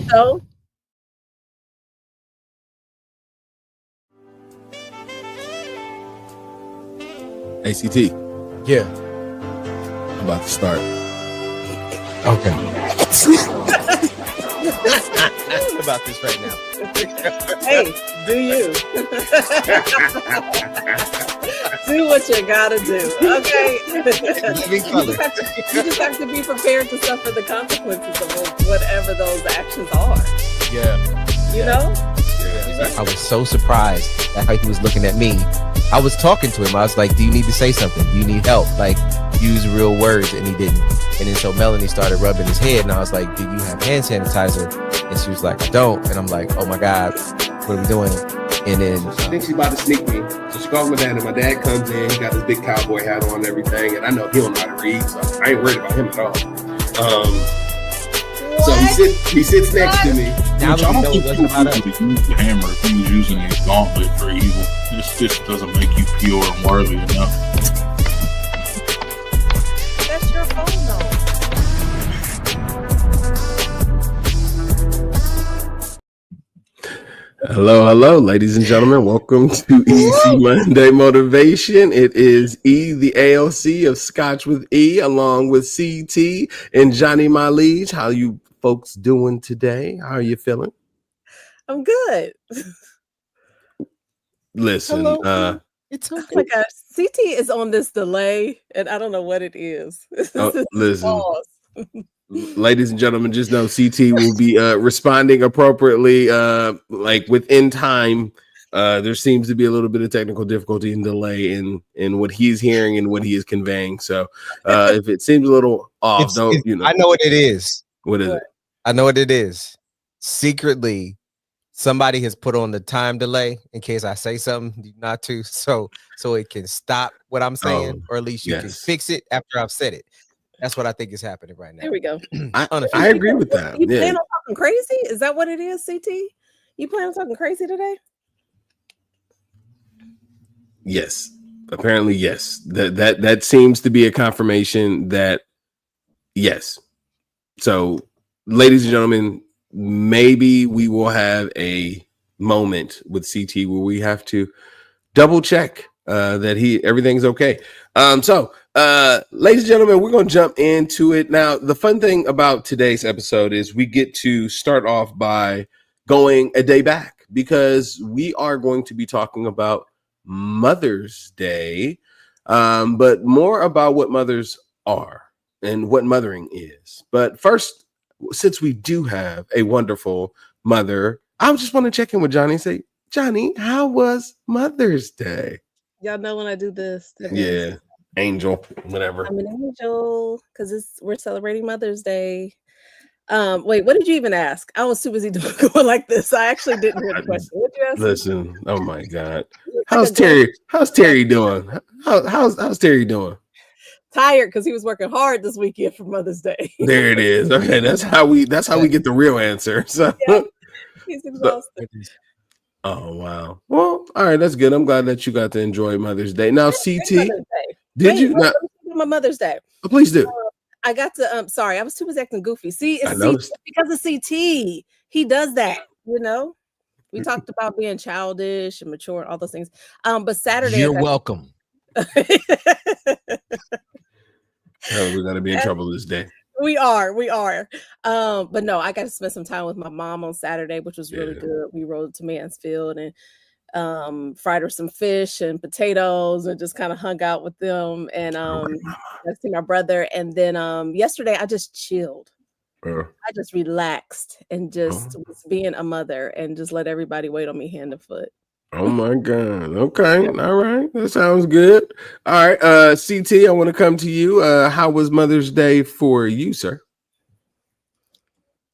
So ACT, Yeah. I'm about to start. Okay. About this right now. hey, do you? Do what you gotta do, okay? You just have to be prepared to suffer the consequences of whatever those actions are. Yeah. You know? I was so surprised at how he was looking at me. I was talking to him. I was like, do you need to say something? Do you need help? Like, use real words. And he didn't. And then so Melanie started rubbing his head. And I was like, do you have hand sanitizer? And she was like, I don't. And I'm like, oh my God, what are we doing? And then I think she's about to sneak me. So she calls my dad, and my dad comes in. He got this big cowboy hat on and everything. And I know he don't know how to read, so I ain't worried about him at all. So he sits next to me. now I that we don't know think it he wasn't about us. would use the hammer if he was using his gauntlet for evil. This just doesn't make you pure and worthy enough. That's your phone, though. Hello, ladies and gentlemen. Welcome to Easy Monday Motivation. It is E, the ALC of Scotch with E, along with CT and Johnny My Liege. How you folks doing today? How are you feeling? I'm good. Listen, Hello, it's Oh okay. my gosh, CT is on this delay, and I don't know what it is. listen, Pause. ladies and gentlemen, just know CT will be responding appropriately, like within time. There seems to be a little bit of technical difficulty and delay in what he's hearing and what he is conveying. So if it seems a little off, I know what it is. What is it? I know what it is. Secretly, somebody has put on the time delay in case I say something not to, so it can stop what I'm saying, or at least you can fix it after I've said it. That's what I think is happening right now. There we go. I agree with that. You plan on talking crazy? Is that what it is, CT? You plan on talking crazy today? Yes. Apparently, yes. That seems to be a confirmation that yes. So, ladies and gentlemen, maybe we will have a moment with CT where we have to double check that everything's okay. Ladies and gentlemen, we're going to jump into it. Now, the fun thing about today's episode is we get to start off by going a day back because we are going to be talking about Mother's Day, but more about what mothers are and what mothering is. But first, since we do have a wonderful mother, I just want to check in with Johnny and say, Johnny, how was Mother's Day? Y'all know when I do this. Yeah, angel, whatever. I'm an angel because we're celebrating Mother's Day. Wait, what did you even ask? I was too busy going like this. I actually didn't hear the question. What did you ask? Listen, oh my God, how's Terry? How's Terry doing? How's Terry doing? Tired because he was working hard this weekend for Mother's Day. There it is. Okay, that's how we get the real answer. So yeah, he's exhausted. Oh wow. Well, all right, that's good. I'm glad that you got to enjoy Mother's Day. Now, CT, did you? My Mother's Day. Oh, please do. I got to. Sorry, I was too busy acting goofy. See, it's because of CT. He does that. You know, we talked about being childish and mature and all those things. But Saturday, you're welcome. We're gonna be in trouble this day. We are. But no, I got to spend some time with my mom on Saturday, which was really good. We rode to Mansfield and fried her some fish and potatoes and just kind of hung out with them and I see my brother. And then yesterday I just chilled. I just relaxed and just was being a mother and just let everybody wait on me hand and foot. Oh my God. Okay. All right. That sounds good. All right. CT, I want to come to you. How was Mother's Day for you, sir?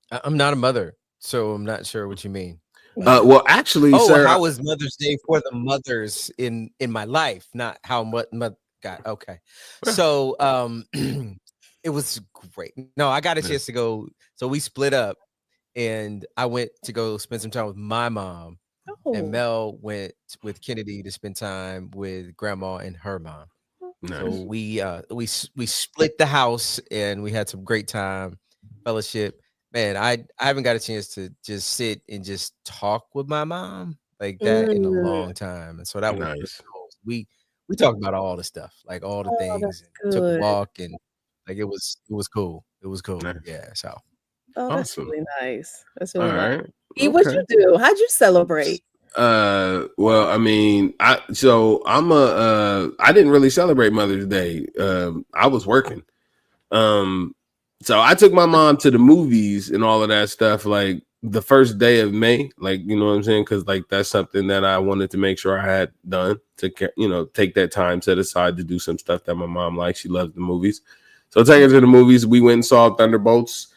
I'm not a mother, so I'm not sure what you mean. Well, actually, sir, how was Mother's Day for the mothers in my life? Not how much. God. Okay. So it was great. No, I got a chance to go. So we split up, and I went to go spend some time with my mom. And Mel went with Kennedy to spend time with grandma and her mom. Nice. So we split the house and we had some great time, fellowship. man, I haven't got a chance to just sit and just talk with my mom like that in a Mm. long time, and so that was really Nice. cool. We talked about all the stuff, like all the Oh, things, that's and took a good. walk, and like it was cool. It was cool. Nice. Yeah. So Oh, that's Awesome. really nice. That's All really nice. right. E, what'd you do? How'd you celebrate? Well, I mean, I didn't really celebrate Mother's Day. I was working. So I took my mom to the movies and all of that stuff, like the first day of May, like, you know what I'm saying? Cause like, that's something that I wanted to make sure I had done to, you know, take that time set aside to do some stuff that my mom likes. She loves the movies. So take her to the movies. We went and saw Thunderbolts,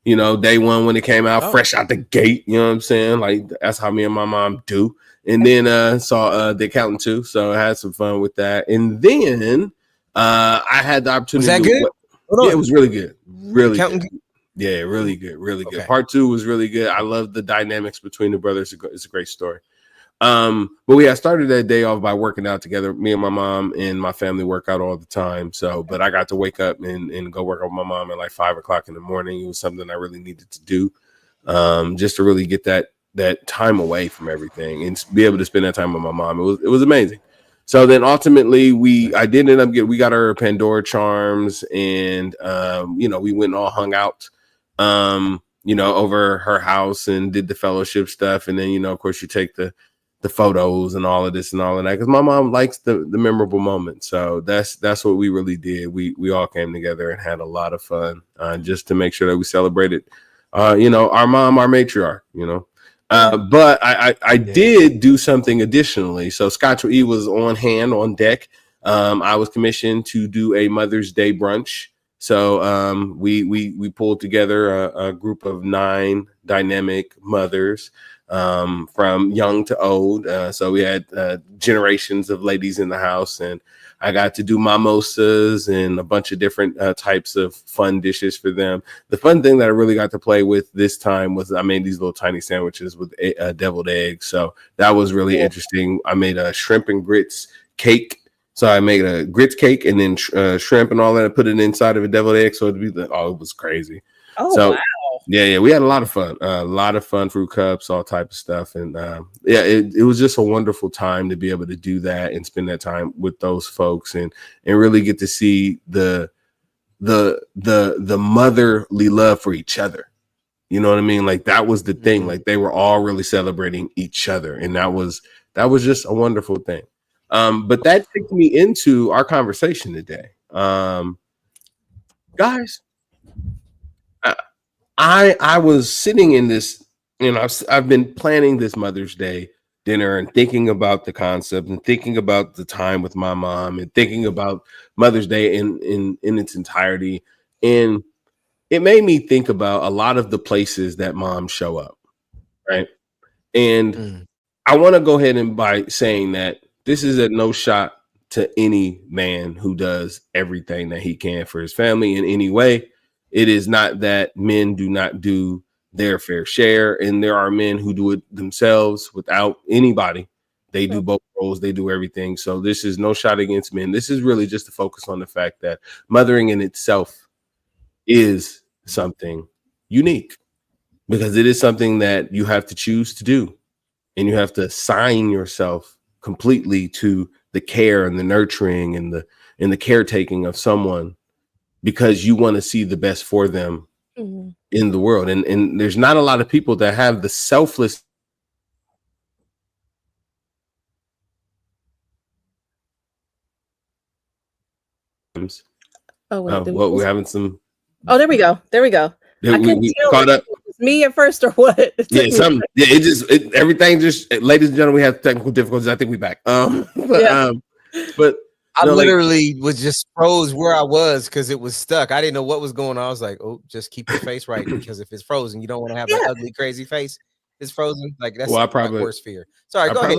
you know, day one when it came out, fresh out the gate. You know what I'm saying? Like, that's how me and my mom do. And then saw The Accountant too. So I had some fun with that. And then I had the opportunity. was that good? Yeah, it was really good. Really Accountant good. Yeah, really good. Really good. Okay. Part 2 was really good. I love the dynamics between the brothers. It's a great story. But we had started that day off by working out together. Me and my mom and my family work out all the time. So, but I got to wake up and go work out with my mom at like 5 o'clock in the morning. It was something I really needed to do, just to really get that time away from everything and be able to spend that time with my mom. It was amazing. So then ultimately we got our Pandora charms, and you know, we went and all hung out you know, over her house and did the fellowship stuff. And then, you know, of course you take the photos and all of this and all of that, because my mom likes the memorable moments. So that's what we really did. We all came together and had a lot of fun, just to make sure that we celebrated you know, our mom, our matriarch, you know. But I did do something additionally. So Scotch E was on deck. I was commissioned to do a Mother's Day brunch. So we pulled together a group of 9 dynamic mothers, from young to old. So we had generations of ladies in the house, and I got to do mimosas and a bunch of different types of fun dishes for them. The fun thing that I really got to play with this time was I made these little tiny sandwiches with deviled eggs. So that was really interesting. I made a shrimp and grits cake. So I made a grits cake and then shrimp and all that. I put it inside of a deviled egg. So it was crazy. Oh, so, wow. Yeah, we had a lot of fun, fruit cups, all type of stuff. And it was just a wonderful time to be able to do that and spend that time with those folks and really get to see the motherly love for each other. You know what I mean? Like that was the thing. Like they were all really celebrating each other. And that was just a wonderful thing. But that took me into our conversation today. Guys, I was sitting in this, you know, I've been planning this Mother's Day dinner and thinking about the concept and thinking about the time with my mom and thinking about Mother's Day in its entirety. And it made me think about a lot of the places that moms show up, right? And I want to go ahead and by saying that this is a no shot to any man who does everything that he can for his family in any way. It is not that men do not do their fair share, and there are men who do it themselves without anybody. They do both roles, they do everything. So this is no shot against men. This is really just to focus on the fact that mothering in itself is something unique, because it is something that you have to choose to do, and you have to assign yourself completely to the care and the nurturing and the caretaking of someone, because you want to see the best for them in the world. And there's not a lot of people that have the selfless. We're having some. Oh, there we go. We caught up. Me at first or what? Everything just, ladies and gentlemen, we have technical difficulties. I think we back. But I literally was just froze where I was because it was stuck. I didn't know what was going on. I was like, oh, just keep your face right, because if it's frozen, you don't want to have an ugly, crazy face. It's frozen. Like that's my worst fear. Sorry, go ahead.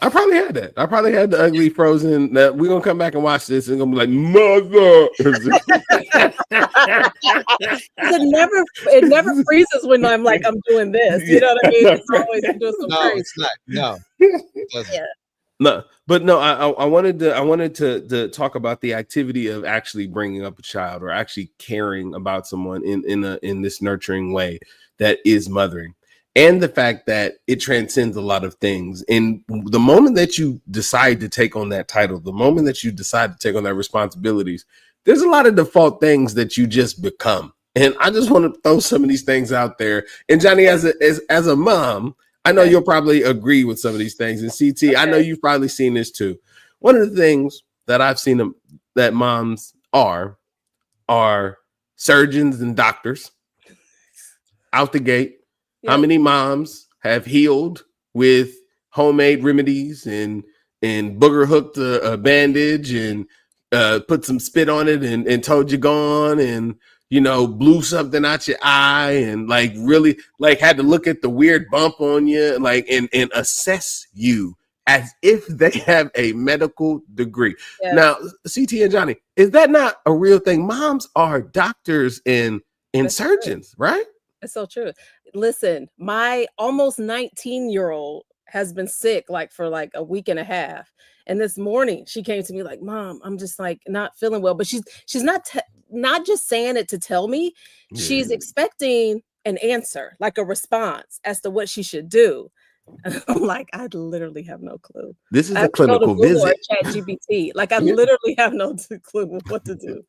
I probably had that. I probably had the ugly frozen. That we're gonna come back and watch this and gonna be like, mother. It never freezes when I'm doing this. You know what I mean? It's always doing some crazy. It's not. No. It doesn't. Yeah. No, but no, I wanted to talk about the activity of actually bringing up a child or actually caring about someone in this nurturing way that is mothering, and the fact that it transcends a lot of things. And the moment that you decide to take on that title, the moment that you decide to take on that responsibilities, there's a lot of default things that you just become. And I just want to throw some of these things out there. And Johnny, as a mom, I know you'll probably agree with some of these things. And CT, I know you've probably seen this too. One of the things that I've seen them that moms are surgeons and doctors out the gate. Yep. How many moms have healed with homemade remedies and booger hooked a bandage and put some spit on it and told you gone and blew something out your eye and like really like had to look at the weird bump on you like and assess you as if they have a medical degree. Yes. Now, CT and Johnny, is that not a real thing? Moms are doctors and surgeons, right? It's so true. Listen, my almost 19-year-old has been sick like for like a week and a half. And this morning she came to me like, Mom, I'm just like not feeling well. But she's not just saying it to tell me. Yeah. She's expecting an answer, like a response as to what she should do. And I'm like, I literally have no clue. This is a clinical visit. ChatGPT. Like I literally have no clue what to do.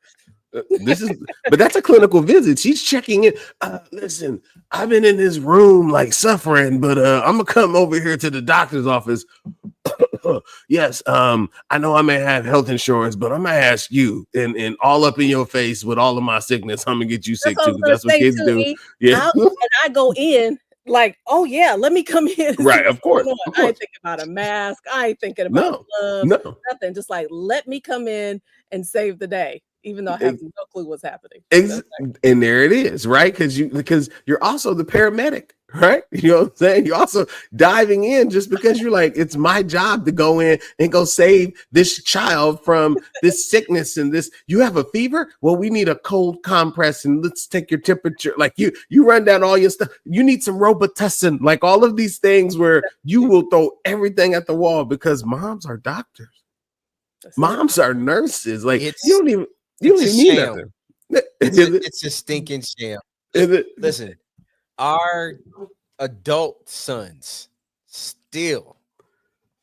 But that's a clinical visit. She's checking in. Listen, I've been in this room like suffering, but I'm gonna come over here to the doctor's office. Yes, I know I may have health insurance, but I'm gonna ask you and all up in your face with all of my sickness. I'm gonna get you sick too. That's what kids do. Yeah, and I go in like, oh yeah, let me come in. Right, of course. I ain't thinking about a mask. I ain't thinking about gloves. Nothing. Just like let me come in and save the day. Even though I have no clue what's happening. And there it is, right? Because you're also the paramedic, right? You know what I'm saying? You're also diving in just because you're like, it's my job to go in and go save this child from this sickness and this. You have a fever? Well, we need a cold compress and let's take your temperature. Like you run down all your stuff. You need some Robitussin, like all of these things where you will throw everything at the wall because moms are doctors. Moms are nurses. Like you don't even need nothing. It's a stinking sham. Listen, our adult sons still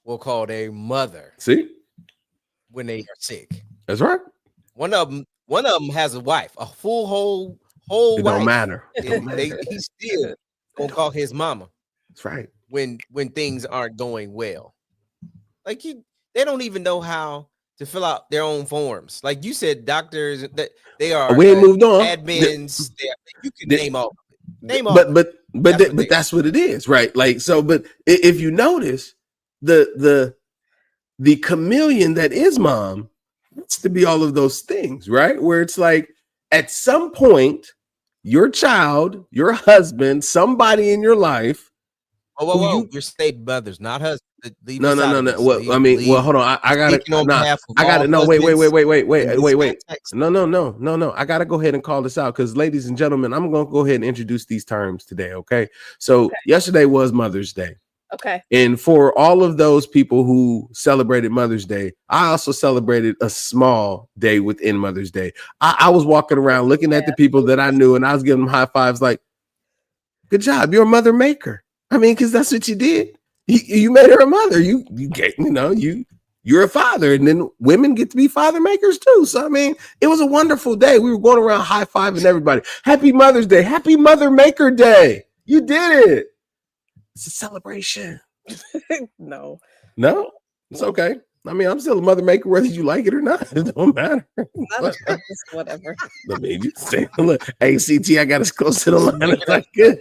will call their mother. See, when they are sick. That's right. One of them has a wife, a full whole it wife. Don't matter. He's still gonna call his mama. That's right. When things aren't going well, like they don't even know how to fill out their own forms. Like you said, doctors that they are we ain't moved on. Admins, you can name all of it. Name all but that's what it is, right? Like so, but if you notice the chameleon that is mom wants to be all of those things, right? Where it's like at some point, your child, your husband, somebody in your life. Whoa. You're state mothers, not husbands. No. Well, I mean, hold on. I gotta. No, wait. No. I gotta go ahead and call this out because, ladies and gentlemen, I'm gonna go ahead and introduce these terms today. Okay. So yesterday was Mother's Day. Okay. And for all of those people who celebrated Mother's Day, I also celebrated a small day within Mother's Day. I was walking around looking at the people that I knew, and I was giving them high fives, like, "Good job, you're a mother maker." I mean, because that's what you did. You made her a mother. You're a father, and then women get to be father makers too. So I mean, it was a wonderful day. We were going around high fiving everybody. Happy Mother's Day. Happy Mother Maker Day. You did it. It's a celebration. No, it's okay. I mean, I'm still a mother maker, whether you like it or not. It don't matter. Whatever. Let me just say, look, hey, CT, I got as close to the line as I could.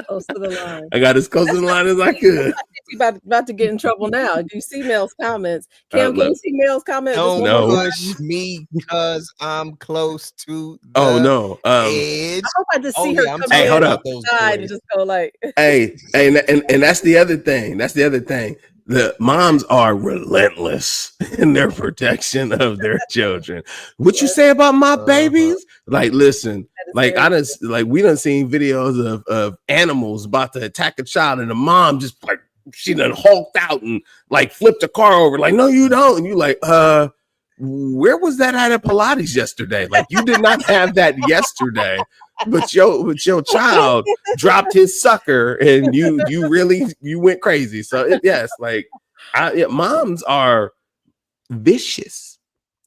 Close to the line. I got as close to the line as I could. About to get in trouble now. Do you see Mel's comments? Can you see Mel's comments? Don't push me because I'm close to the edge. I hope I just see her come hey, hold up. And just go like, hey, and that's the other thing. The moms are relentless in their protection of their children. What you say about my babies? Like, listen, like we done seen videos of animals about to attack a child, and the mom just like she done hulked out and like flipped a car over. Like, no, you don't. And you like, where was that at Pilates yesterday? Like, you did not have that yesterday. But your child dropped his sucker, and you went crazy. So yes, like moms are vicious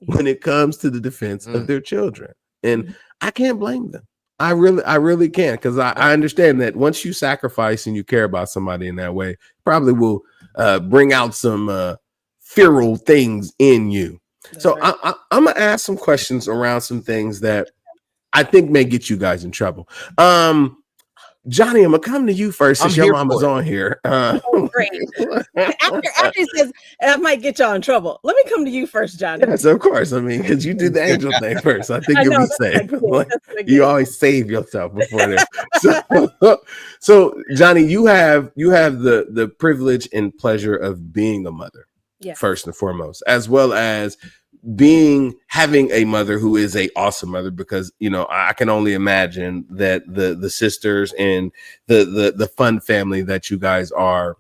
when it comes to the defense of their children, and I can't blame them. I really can't, because I understand that once you sacrifice and you care about somebody in that way, probably will bring out some feral things in you. That's so right. I'm gonna ask some questions around some things that I think may get you guys in trouble. Johnny, I'm gonna come to you first since your mama's on here. Great. After he says, I might get y'all in trouble. Let me come to you first, Johnny. Yes, of course. I mean, because you did the angel thing first. I think you'll be safe. Like, you always save yourself before that. So Johnny, you have the privilege and pleasure of being a mother, first and foremost, as well as having a mother who is a awesome mother, because I can only imagine that the sisters and the fun family that you guys are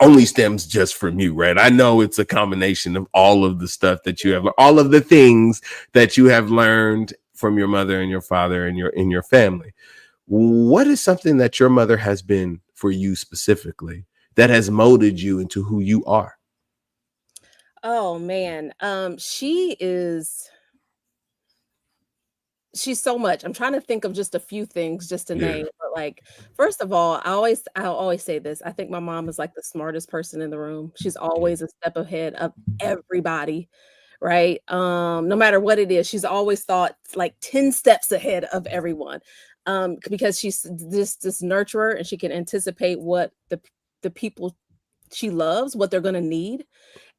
only stems just from you, right? I know it's a combination of all of the stuff that you have, all of the things that you have learned from your mother and your father and your family. What is something that your mother has been for you specifically that has molded you into who you are? Oh man, she's so much. I'm trying to think of just a few things just to name, but like, first of all, I'll always say this. I think my mom is like the smartest person in the room. She's always a step ahead of everybody, right? No matter what it is, she's always thought like 10 steps ahead of everyone. Because she's this nurturer, and she can anticipate what the people she loves, what they're gonna need.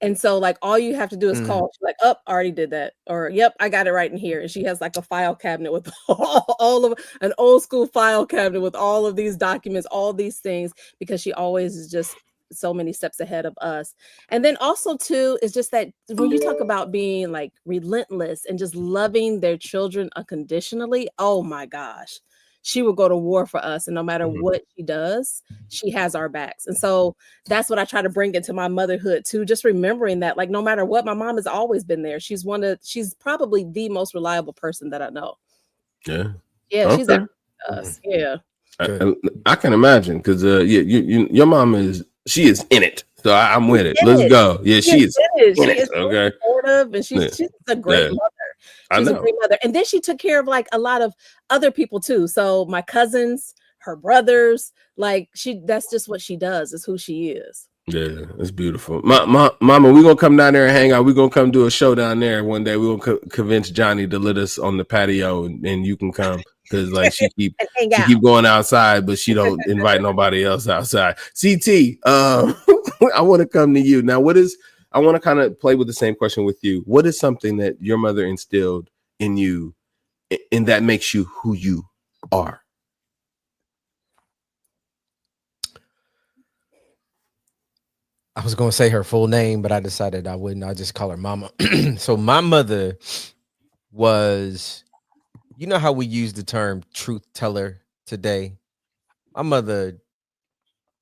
And so like all you have to do is call. She's like, I already did that. Or yep, I got it right in here. And she has like a file cabinet with all of an old school file cabinet with all of these documents, all these things, because she always is just so many steps ahead of us. And then also too, is just that when you talk about being like relentless and just loving their children unconditionally, oh my gosh. She will go to war for us, and no matter what she does, she has our backs. And so that's what I try to bring into my motherhood too, just remembering that like no matter what, my mom has always been there. She's probably the most reliable person that I know. Okay. She's there for us. I can imagine, because your mom she is in it. So I'm with it. Let's go. Yeah, she is in it. Okay. Supportive, and she's a great mother. She's a great mother. And then she took care of like a lot of other people too. So my cousins, her brothers, like that's just what she does, is who she is. Yeah, it's beautiful. Mama, we're gonna come down there and hang out. We're gonna come do a show down there one day. We're gonna convince Johnny to let us on the patio, and you can come, because like she keep going outside, but she don't invite nobody else outside. CT, I want to come to you now. I want to kind of play with the same question with you. What is something that your mother instilled in you, and that makes you who you are? I was going to say her full name, but I decided I wouldn't. I'll just call her Mama. So my mother was, you know how we use the term truth teller today? My mother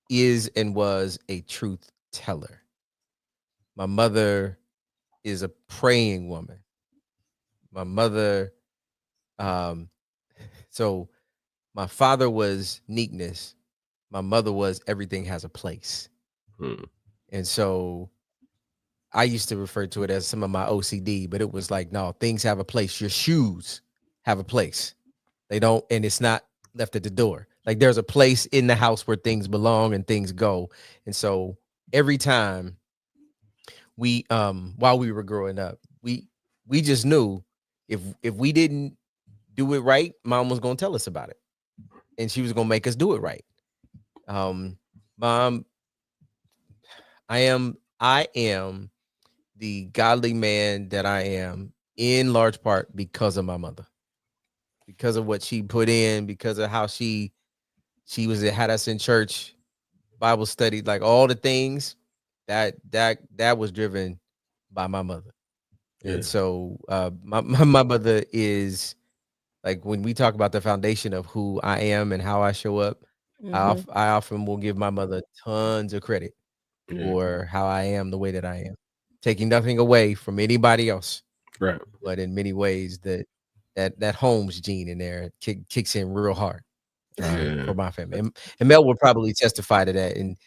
is and was a truth teller. My mother is a praying woman. My mother, so my father was neatness. My mother was everything has a place. And so I used to refer to it as some of my OCD, but it was like, no, things have a place. Your shoes have a place. They don't, and it's not left at the door. Like there's a place in the house where things belong and things go. And so every time we, while we were growing up, we just knew if we didn't do it right, Mom was going to tell us about it, and she was going to make us do it right. Mom, I am the godly man that I am in large part because of my mother, because of what she put in, because of how she had us in church, Bible study, like all the things that was driven by my mother. Yeah. And so my mother is like, when we talk about the foundation of who I am and how I show up, Mhm. I often will give my mother tons of credit for how I am the way that I am, taking nothing away from anybody else. Right. But in many ways, that Holmes gene in there kicks in real hard for my family. And Mel will probably testify to that. And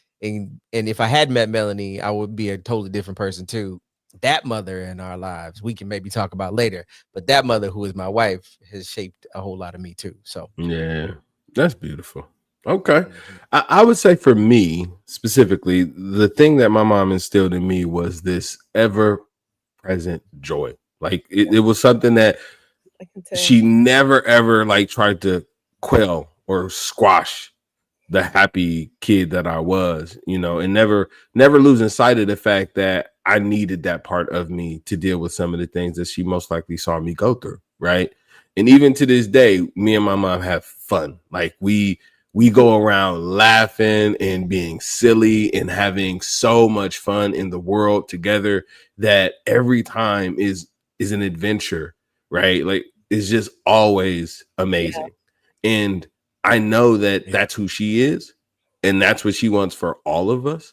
if I had met Melanie, I would be a totally different person too. That mother in our lives, we can maybe talk about later. But that mother, who is my wife, has shaped a whole lot of me too. So yeah, that's beautiful. Okay. I would say for me specifically, the thing that my mom instilled in me was this ever present joy. Like it was something that I can tell. she never ever like tried to quell or squash the happy kid that I was, and never losing sight of the fact that I needed that part of me to deal with some of the things that she most likely saw me go through, right? And even to this day, me and my mom have fun. Like we go around laughing and being silly and having so much fun in the world together that every time is an adventure, right? Like it's just always amazing. Yeah. And I know that that's who she is, and that's what she wants for all of us.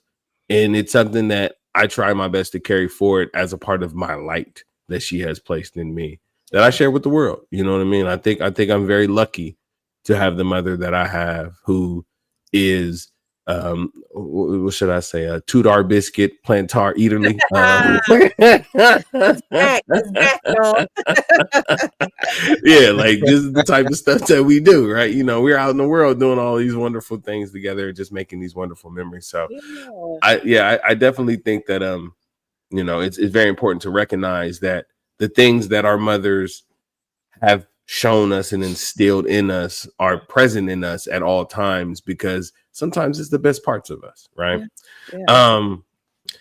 And it's something that I try my best to carry forward as a part of my light that she has placed in me that I share with the world. You know what I mean? I think I'm very lucky to have the mother that I have, who is what should I say? A Tudor biscuit, plantar eaterly. It's back, y'all. Yeah, like this is the type of stuff that we do, right? We're out in the world doing all these wonderful things together, just making these wonderful memories. So I definitely think that it's very important to recognize that the things that our mothers have shown us and instilled in us are present in us at all times, because sometimes it's the best parts of us, right? Yeah.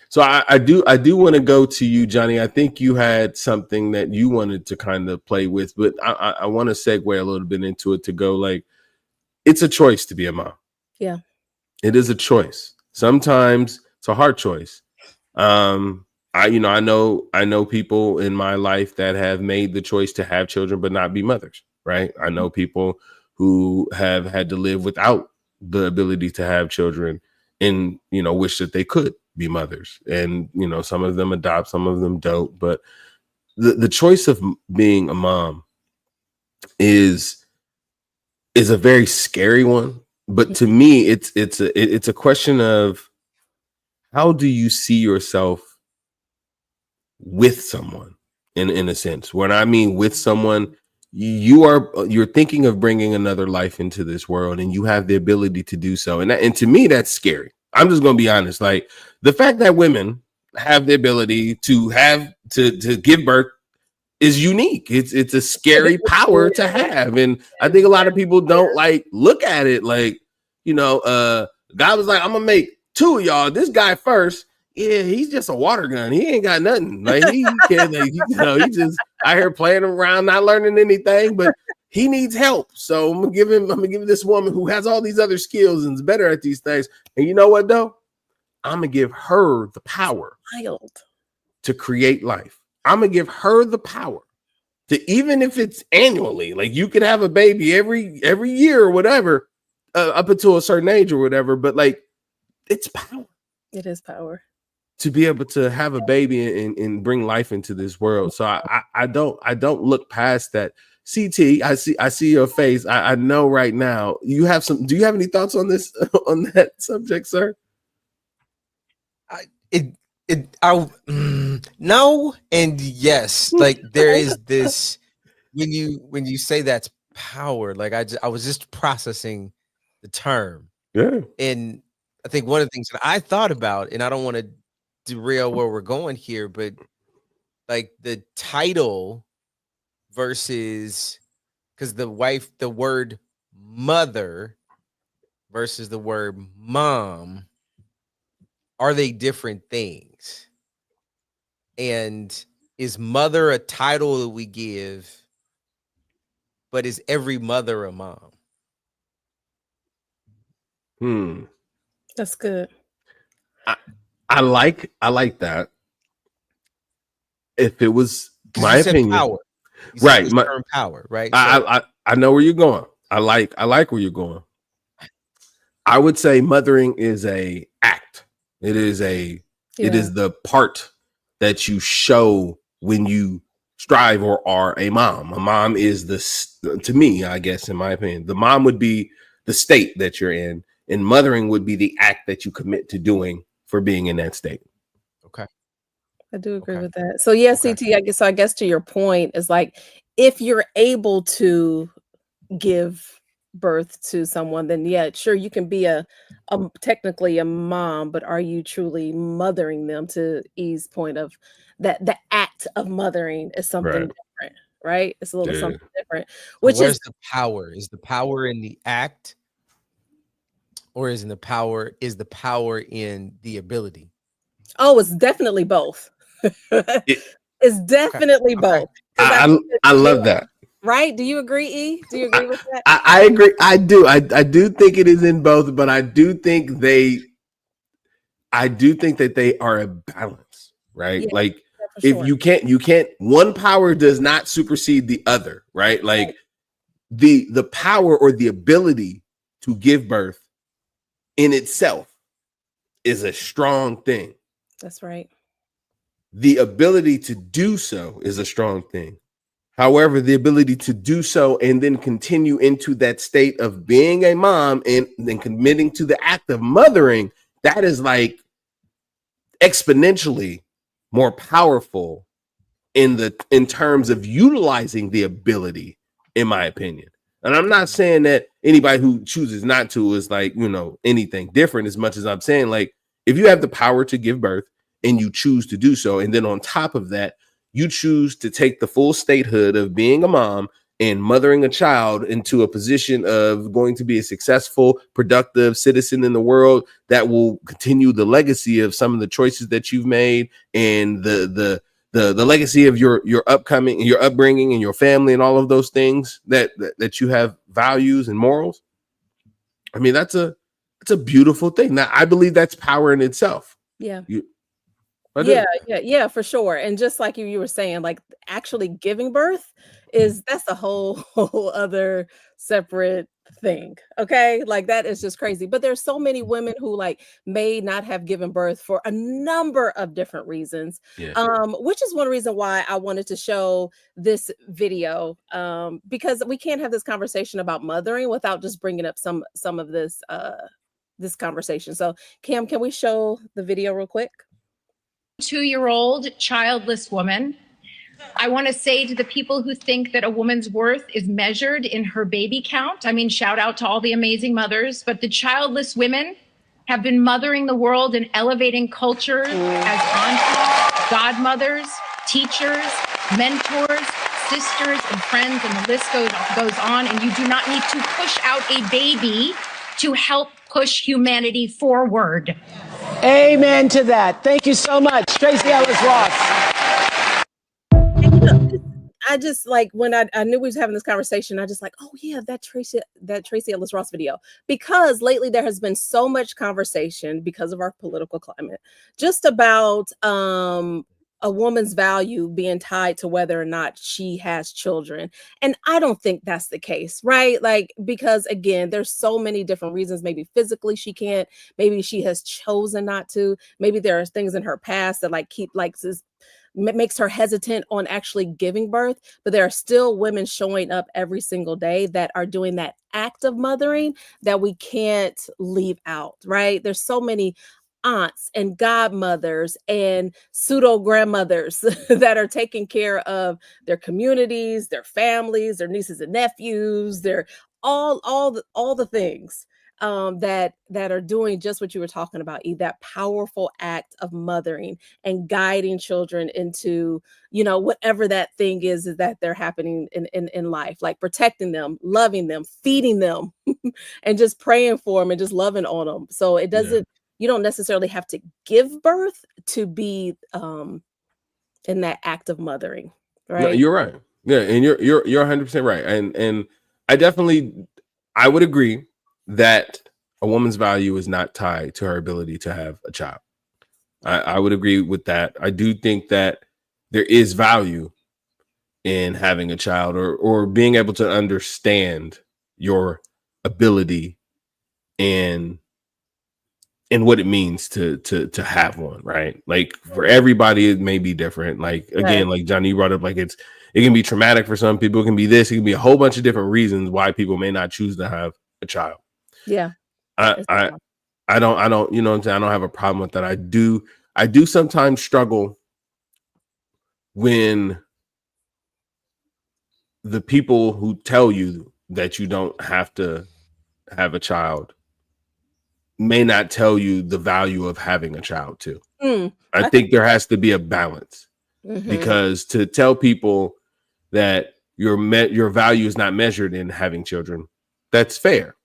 So I do want to go to you, Johnny. I think you had something that you wanted to kind of play with, but I want to segue a little bit into it to go like, it's a choice to be a mom. Yeah. It is a choice. Sometimes it's a hard choice. I know people in my life that have made the choice to have children but not be mothers, right? I know people who have had to live without the ability to have children and wish that they could be mothers. And some of them adopt, some of them don't. But the choice of being a mom is a very scary one. But to me, it's a question of, how do you see yourself with someone? In a sense, when I mean with someone, you're thinking of bringing another life into this world, and you have the ability to do so. And to me, that's scary. I'm just going to be honest. Like, the fact that women have the ability to give birth is unique. It's a scary power to have. And I think a lot of people don't like look at it like, God was like, I'm gonna make two of y'all. This guy first, yeah, he's just a water gun. He ain't got nothing. Like he can't, he just out here playing around, not learning anything, but he needs help. So I'm gonna give him this woman who has all these other skills and is better at these things. And you know what though? I'm gonna give her the power to create life. I'm gonna give her the power to, even if it's annually, like you could have a baby every year or whatever, up until a certain age or whatever. But like, it's power. It is power to be able to have a baby and bring life into this world. So I don't look past that. CT, I see your face. I know right now do you have any thoughts on this, on that subject, sir? No and yes. Like, there is this, when you say that's power, like I was just processing the term. Yeah. And I think one of the things that I thought about, and I don't want to derail where we're going here, but like the title versus, because the word mother versus the word mom, are they different things? And is mother a title that we give, but is every mother a mom? That's good. I like that. If it was my opinion, power. Right? Power, right? I know where you're going. I like where you're going. I would say mothering is a act. It is the part that you show when you strive or are a mom. A mom is to me, I guess, in my opinion, the mom would be the state that you're in, and mothering would be the act that you commit to doing for being in that state. Okay. I do agree with that. So yeah, CT, I guess to your point is like, if you're able to give birth to someone, then yeah, sure, you can be a technically a mom, but are you truly mothering them? To E's point of that, the act of mothering is something different, right? It's a little something different. Which Where's the power? Is the power in the act, or is the power in the ability? Oh, it's definitely both. It's definitely both. I love that. Right? Do you agree, E? Do you agree with that? I agree. I do. I do think it is in both, but I do think that they are a balance, right? Yeah, like sure. if you can't, one power does not supersede the other, right? Like the power or the ability to give birth in itself is a strong thing. That's right. The ability to do so is a strong thing. However, the ability to do so and then continue into that state of being a mom and then committing to the act of mothering, that is like exponentially more powerful in terms of utilizing the ability, in my opinion. And I'm not saying that anybody who chooses not to is like, anything different, as much as I'm saying, like, if you have the power to give birth and you choose to do so, and then on top of that, you choose to take the full statehood of being a mom and mothering a child into a position of going to be a successful, productive citizen in the world that will continue the legacy of some of the choices that you've made and the legacy of your upbringing and your family and all of those things that you have values and morals. I mean, it's a beautiful thing. Now, I believe that's power in itself. Yeah. Yeah, for sure. And just like you were saying, like actually giving birth that's a whole other separate thing. Okay. Like that is just crazy. But there's so many women who like may not have given birth for a number of different reasons. Which is one reason why I wanted to show this video. Because we can't have this conversation about mothering without just bringing up some of this conversation. So Cam, can we show the video real quick? 2-year-old childless woman. I want to say to the people who think that a woman's worth is measured in her baby count, I mean, shout out to all the amazing mothers, but the childless women have been mothering the world and elevating culture as aunties, godmothers, teachers, mentors, sisters, and friends, and the list goes on. And you do not need to push out a baby to help push humanity forward. Amen to that. Thank you so much, Tracy Ellis Ross. I just like when I knew we was having this conversation, I just like, oh yeah, that Tracy Ellis Ross video, because lately there has been so much conversation because of our political climate, just about a woman's value being tied to whether or not she has children. And I don't think that's the case, right? Like, because again, there's so many different reasons. Maybe physically she can't, maybe she has chosen not to, maybe there are things in her past that makes her hesitant on actually giving birth. But there are still women showing up every single day that are doing that act of mothering that we can't leave out, right? There's so many aunts and godmothers and pseudo grandmothers that are taking care of their communities, their families, their nieces and nephews, their all the things that are doing just what you were talking about, that powerful act of mothering and guiding children into, whatever that thing is that they're happening in life, like protecting them, loving them, feeding them, and just praying for them and just loving on them. So it doesn't. You don't necessarily have to give birth to be in that act of mothering, right? No, you're right. Yeah, and you're 100% right. And I would agree that a woman's value is not tied to her ability to have a child. I would agree with that. I do think that there is value in having a child or being able to understand your ability and what it means to have one, right? Like for everybody, it may be different. Like again, like Johnny brought up, like it can be traumatic for some people. It can be this. It can be a whole bunch of different reasons why people may not choose to have a child. Yeah, I don't, you know what I'm saying? I don't have a problem with that. I do sometimes struggle when the people who tell you that you don't have to have a child may not tell you the value of having a child too. I think there has to be a balance, because to tell people that your value is not measured in having children, that's fair.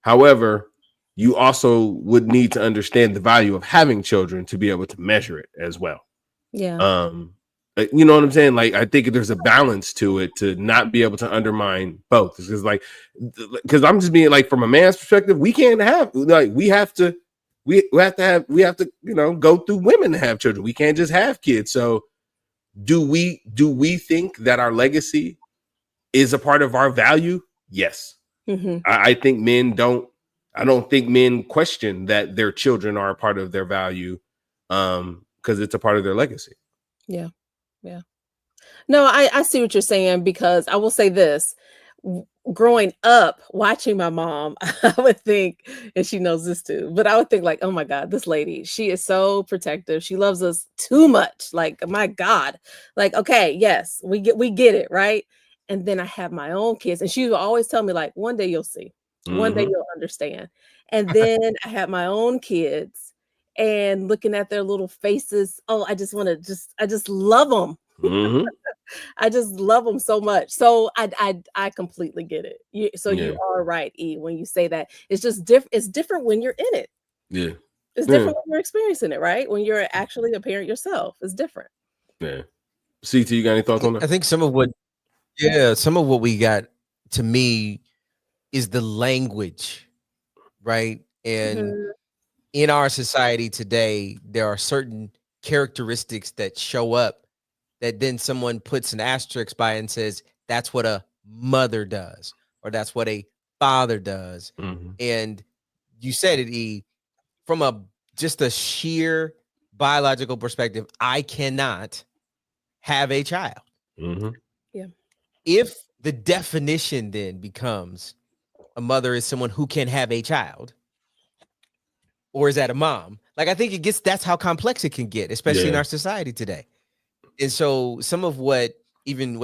However, you also would need to understand the value of having children to be able to measure it as well. Yeah. You know what I'm saying? Like, I think there's a balance to it, to not be able to undermine both. Because I'm just being like, from a man's perspective, we can't have, like, we have to, you know, go through women to have children. We can't just have kids. So do we think that our legacy is a part of our value? Yes. I think men don't. I don't think men question that their children are a part of their value, because it's a part of their legacy. Yeah. No, I see what you're saying, because I will say this. Growing up, watching my mom, I would think, and she knows this too, but I would think like, oh my God, this lady, she is so protective. She loves us too much. Like, my God, like, okay, yes, we get it, right? And then I have my own kids, and she would always tell me like, one day you'll see, one day you'll understand. And then I had my own kids, and looking at their little faces, oh, I just love them. I just love them so much. So I completely get it. You are right, E, when you say that. It's just it's different when you're in it. Yeah. It's different when you're experiencing it, right? When you're actually a parent yourself, it's different. Yeah. CT, you got any thoughts on that? I think some of what we got, to me, is the language, right? And in our society today, there are certain characteristics that show up that then someone puts an asterisk by and says, that's what a mother does, or that's what a father does. And you said it, E, from just a sheer biological perspective, I cannot have a child. Yeah. If the definition then becomes a mother is someone who can have a child, or is that a mom? Like, I think that's how complex it can get, especially in our society today. And so some of what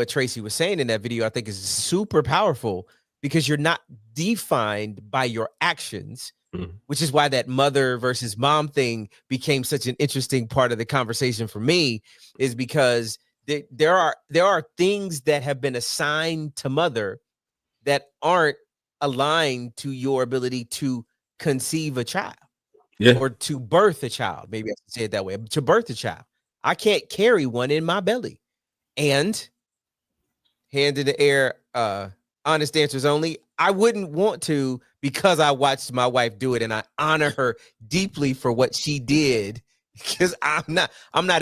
Tracy was saying in that video, I think is super powerful, because you're not defined by your actions, which is why that mother versus mom thing became such an interesting part of the conversation for me, is because there are things that have been assigned to mother that aren't aligned to your ability to conceive a child, or to birth a child. Maybe I should say it that way, to birth a child. I can't carry one in my belly. And hand in the air, honest answers only, I wouldn't want to, because I watched my wife do it, and I honor her deeply for what she did, because I'm not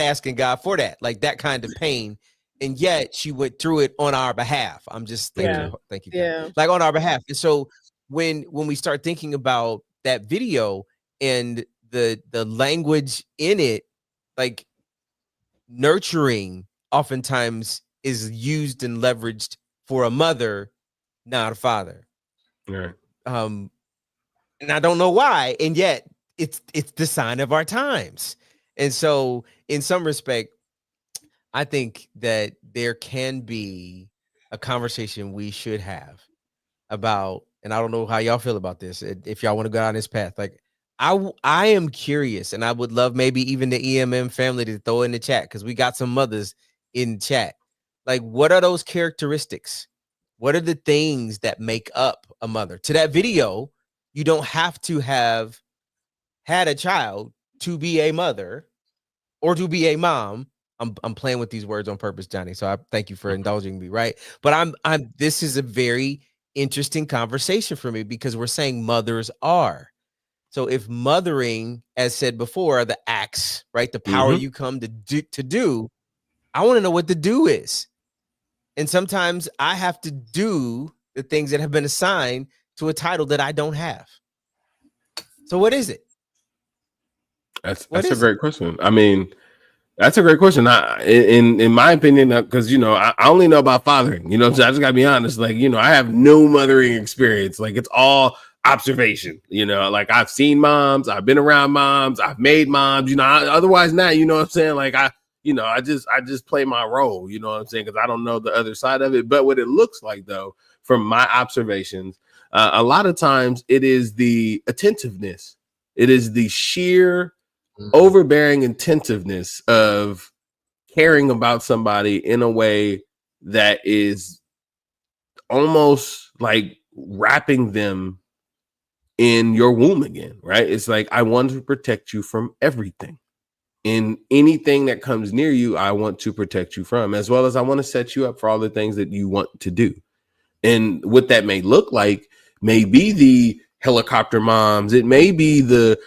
asking God for that, like that kind of pain. And yet she went through it on our behalf. I'm just thank you. God. Like, on our behalf. And so when we start thinking about that video and the language in it, like, nurturing oftentimes is used and leveraged for a mother, not a father. Right. And I don't know why, and yet it's the sign of our times. And so in some respect, I think that there can be a conversation we should have about, and I don't know how y'all feel about this, if y'all want to go down this path. Like, I am curious, and I would love maybe even the EMM family to throw in the chat, because we got some mothers in chat. Like, what are those characteristics? What are the things that make up a mother? To that video, you don't have to have had a child to be a mother or to be a mom. I'm playing with these words on purpose, Johnny. So I thank you for indulging me, right? But this is a very interesting conversation for me, because we're saying mothers are. So if mothering, as said before, are the acts, right? The power you come to do, I want to know what the do is. And sometimes I have to do the things that have been assigned to a title that I don't have. So what is it? That's a great question. I mean, that's a great question. In my opinion, because I only know about fathering. So I just gotta be honest. Like, I have no mothering experience. Like, it's all observation. Like, I've seen moms, I've been around moms, I've made moms. Otherwise not. You know what I'm saying? Like, I just play my role. You know what I'm saying? Because I don't know the other side of it. But what it looks like, though, from my observations, a lot of times it is the attentiveness. It is the sheer overbearing attentiveness of caring about somebody in a way that is almost like wrapping them in your womb again, right? It's like, I want to protect you from everything. In anything that comes near you, I want to protect you from, as well as I want to set you up for all the things that you want to do. And what that may look like may be the helicopter moms. It may be the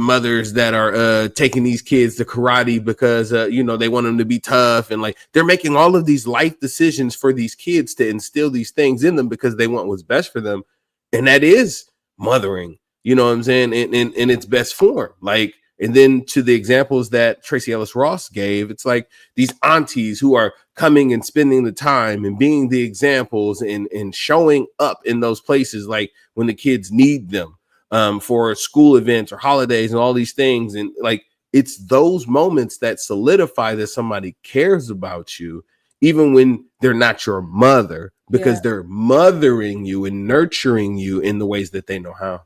mothers that are taking these kids to karate because they want them to be tough, and like they're making all of these life decisions for these kids to instill these things in them because they want what's best for them. And that is mothering, you know what I'm saying, in its best form. Like, and then to the examples that Tracy Ellis Ross gave, it's like these aunties who are coming and spending the time and being the examples and showing up in those places, like when the kids need them for school events or holidays and all these things. And like, it's those moments that solidify that somebody cares about you, even when they're not your mother, because they're mothering you and nurturing you in the ways that they know how.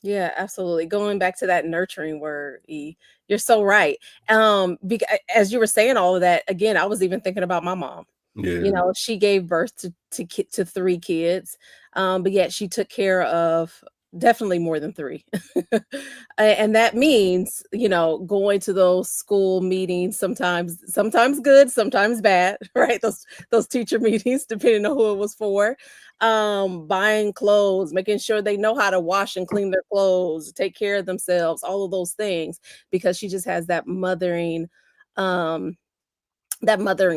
Yeah, absolutely. Going back to that nurturing word, E, you're so right. As you were saying all of that, again, I was even thinking about my mom. Yeah. She gave birth to 3 kids, but yet she took care of definitely more than 3. And that means, going to those school meetings, sometimes good, sometimes bad, right? Those teacher meetings, depending on who it was for. Buying clothes, making sure they know how to wash and clean their clothes, take care of themselves, all of those things, because she just has that mothering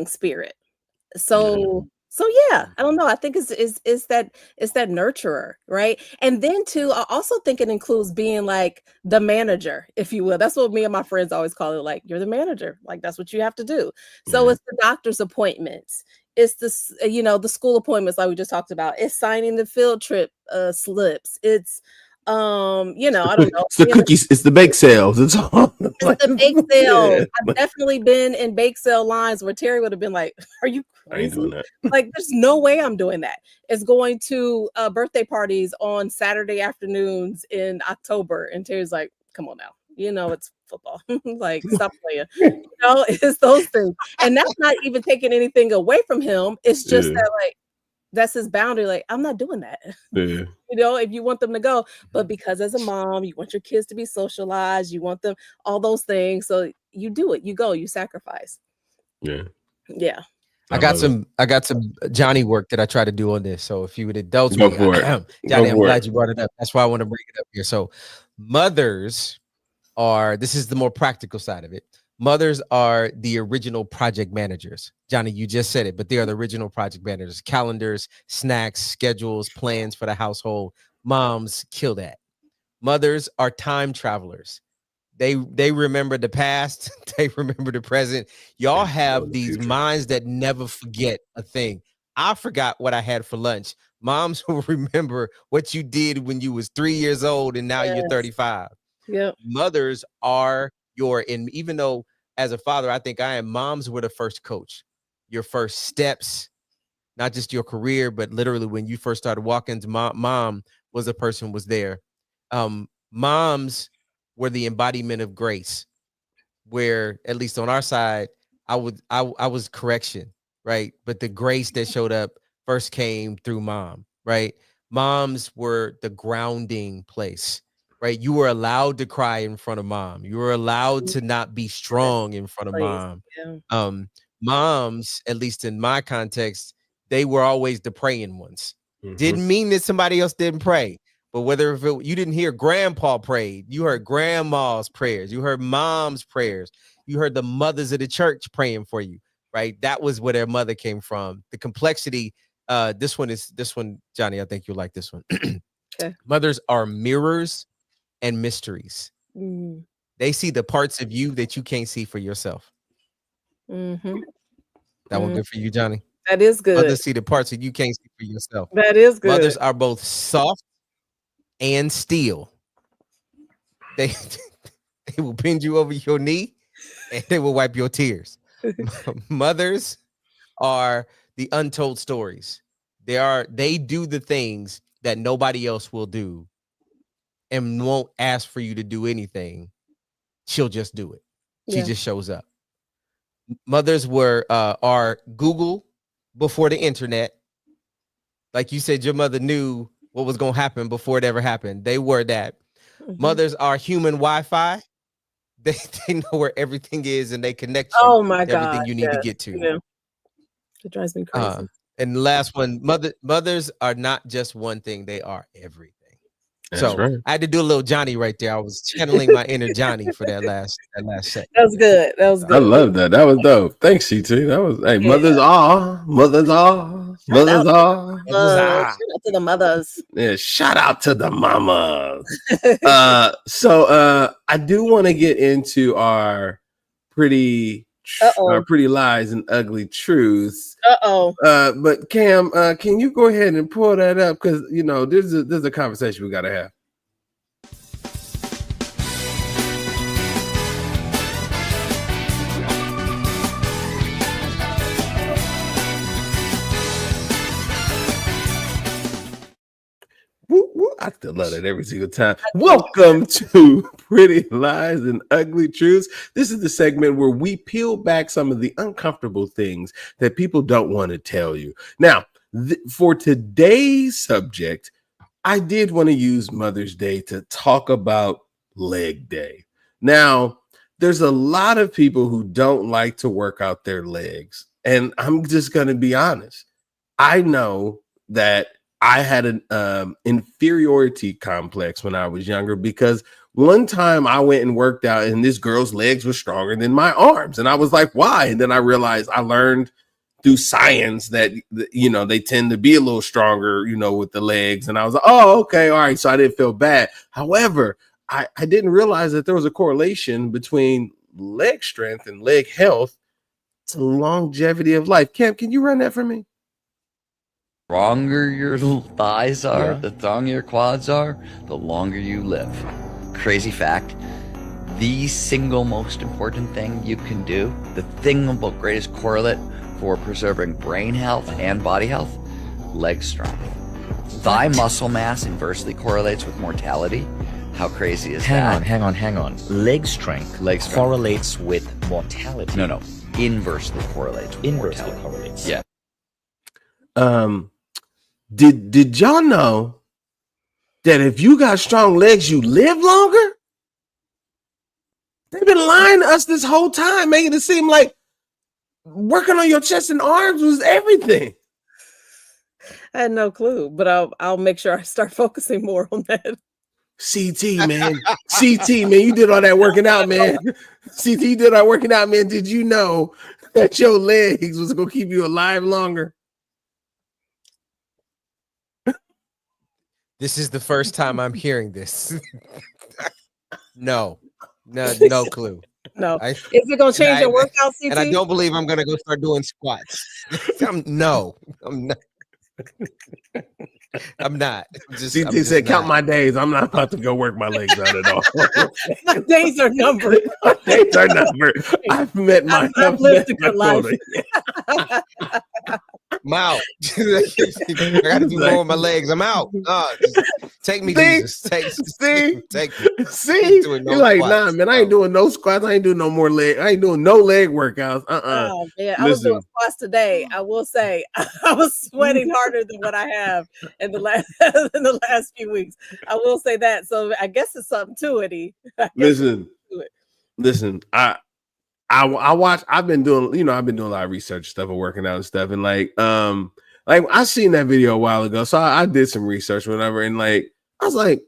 spirit. So yeah, I don't know. I think it's that nurturer, right? And then too, I also think it includes being like the manager, if you will. That's what me and my friends always call it. Like, you're the manager. Like, that's what you have to do. So it's the doctor's appointments. It's the school appointments, like we just talked about. It's signing the field trip slips. It's I don't know. It's the cookies. It's the bake sales. It's all. It's the bake sale. I've definitely been in bake sale lines where Terry would have been like, "Are you crazy? I ain't doing that." Like, there's no way I'm doing that." It's going to birthday parties on Saturday afternoons in October, and Terry's like, "Come on now, it's football. Like, stop playing." It's those things, and that's not even taking anything away from him. It's just that, like, that's his boundary. Like, I'm not doing that. Yeah. If you want them to go, but because as a mom, you want your kids to be socialized, you want them, all those things. So you do it, you go, you sacrifice. Yeah. Yeah. I got some Johnny work that I try to do on this. So if you would indulge Go me, for it. Johnny, I'm glad you brought it up. That's why I want to bring it up here. So mothers this is the more practical side of it. Mothers are the original project managers. Johnny, you just said it, but they are the original project managers. Calendars, snacks, schedules, plans for the household. Moms kill that. Mothers are time travelers. They remember the past. They remember the present. Y'all have these minds that never forget a thing. I forgot what I had for lunch. Moms will remember what you did when you was 3 years old and now you're 35. Yep. Mothers are and even though as a father, I think moms were the first coach. Your first steps, not just your career, but literally when you first started walking, mom was the person was there. Moms were the embodiment of grace, where at least on our side, I was correction, right? But the grace that showed up first came through mom, right? Moms were the grounding place, right? You were allowed to cry in front of mom. You were allowed to not be strong in front of mom. Yeah. Moms, at least in my context, they were always the praying ones. Didn't mean that somebody else didn't pray, but you didn't hear grandpa prayed, you heard grandma's prayers, you heard mom's prayers, you heard the mothers of the church praying for you, right? That was where their mother came from. The complexity. This one, Johnny, I think you'll like this one. Okay. Mothers are mirrors and mysteries. Mm. They see the parts of you that you can't see for yourself. Mm-hmm. That one good for you, Johnny? That is good. Mothers see the parts that you can't see for yourself. That is good. Mothers are both soft and steel. They will bend you over your knee and they will wipe your tears. Mothers are the untold stories. They do the things that nobody else will do and won't ask for you to do anything. She'll just do it. She just shows up. Mothers are Google before the internet. Like you said, your mother knew what was going to happen before it ever happened. They were that. Mm-hmm. Mothers are human Wi-Fi. They know where everything is and they connect you to everything you need to get to. Yeah. It drives me crazy. And the last one, mothers are not just one thing, they are everything. That's right. I had to do a little Johnny right there. I was channeling my inner Johnny for that last set. That was good. That was good. I love that. That was dope. Thanks, CT. That was mothers are. Shout out to the mothers. Yeah, shout out to the mamas. So I do want to get into our pretty lies and ugly truths. But Cam, can you go ahead and pull that up? Because there's a conversation we gotta have. I still love it every single time. Welcome to Pretty Lies and Ugly Truths. This is the segment where we peel back some of the uncomfortable things that people don't want to tell you. Now, for today's subject, I did want to use Mother's Day to talk about leg day. Now, there's a lot of people who don't like to work out their legs. And I'm just going to be honest. I know that I had an inferiority complex when I was younger because one time I went and worked out and this girl's legs were stronger than my arms. And I was like, why? And then I realized I learned through science that, they tend to be a little stronger, with the legs. And I was like, oh, okay. All right. So I didn't feel bad. However, I didn't realize that there was a correlation between leg strength and leg health to longevity of life. Cam, can you run that for me? Stronger your thighs are, the stronger your quads are, the longer you live. Crazy fact, the single most important thing you can do, the single greatest correlate for preserving brain health and body health, leg strength. Thigh muscle mass inversely correlates with mortality. How crazy is that? Hang on. Leg strength correlates with mortality. No. Inversely correlates with mortality. Correlates. Yeah. Did y'all know that if you got strong legs, you live longer? They've been lying to us this whole time, making it seem like working on your chest and arms was everything. I had no clue, but I'll make sure I start focusing more on that. CT, man. You did all that working out, man. CT did all that working out, man. Did you know that your legs was going to keep you alive longer? This is the first time I'm hearing this. No clue. No. Is it going to change your workout, CT? And I don't believe I'm going to go start doing squats. I'm not. CT said, count my days. I'm not about to go work my legs out at all. My days are numbered. I've met my I've lived a good life. I'm out. I got to do more with my legs. I'm out. Take me, Jesus. Take me. You're like, nah, man, I ain't doing no squats. I ain't doing no more leg. I ain't doing no leg workouts. Oh, man. I was doing squats today. I will say I was sweating harder than what I have in the last few weeks. I will say that. So I guess it's something to it. Listen, I watch. I've been doing a lot of research stuff and working out and stuff, and like I seen that video a while ago, so I did some research, whatever, and like I was like,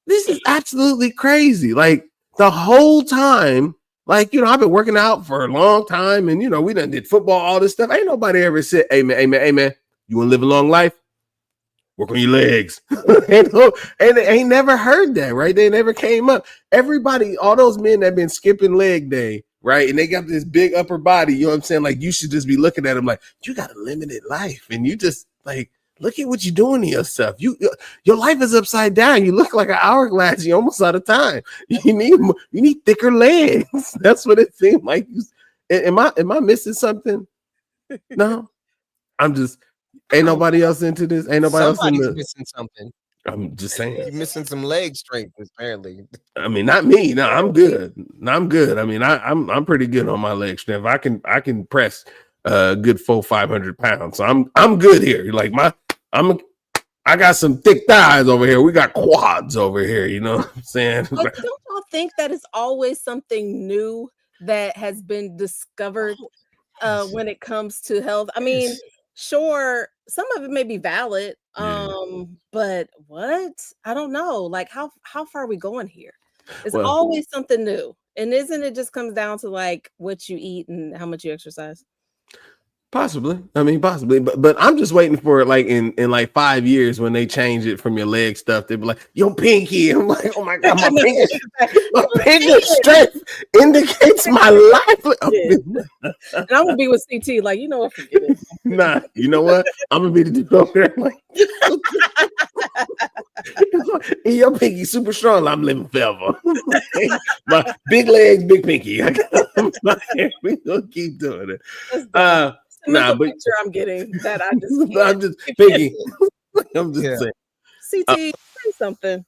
this is absolutely crazy. Like the whole time, like I've been working out for a long time, and we done did football, all this stuff. Ain't nobody ever said, "Hey man, you want to live a long life? work on your legs. And they ain't never heard that, right? They never came up. Everybody, all those men that been skipping leg day, right? And they got this big upper body, you know what I'm saying? Like, you should just be looking at them like, you got a limited life. And you just like, look at what you're doing to yourself. Your life is upside down. You look like an hourglass. You're almost out of time. You need thicker legs. That's what it seemed like. Am I missing something? No, I'm just. Ain't nobody else into this. Ain't nobody else missing something. I'm just saying. You're missing some leg strength, apparently. I mean, not me. No, I'm good. No, I'm good. I mean, I'm pretty good on my leg strength. I can press a good 400-500 pounds. So I'm good here. Like I got some thick thighs over here. We got quads over here. You know what I'm saying? But don't y'all think that is always something new that has been discovered when it comes to health? I mean, sure, some of it may be valid, but what? I don't know. Like, how far are we going here? It's always something new, and isn't it just comes down to like what you eat and how much you exercise? Possibly. I mean, possibly, but I'm just waiting for it. Like in like 5 years when they change it from your leg stuff, they'll be like, "Yo, pinky." I'm like, "Oh my god, my pinky strength indicates my life." And I'm gonna be with CT, like, you know what? Forget it. Nah, you know what? I'm gonna be the dude over there, like, your pinky super strong. I'm living forever. My big legs, big pinky. We gonna keep doing it. Nah, but picture I'm getting that I just I'm just pinky. I'm just saying. CT, say something.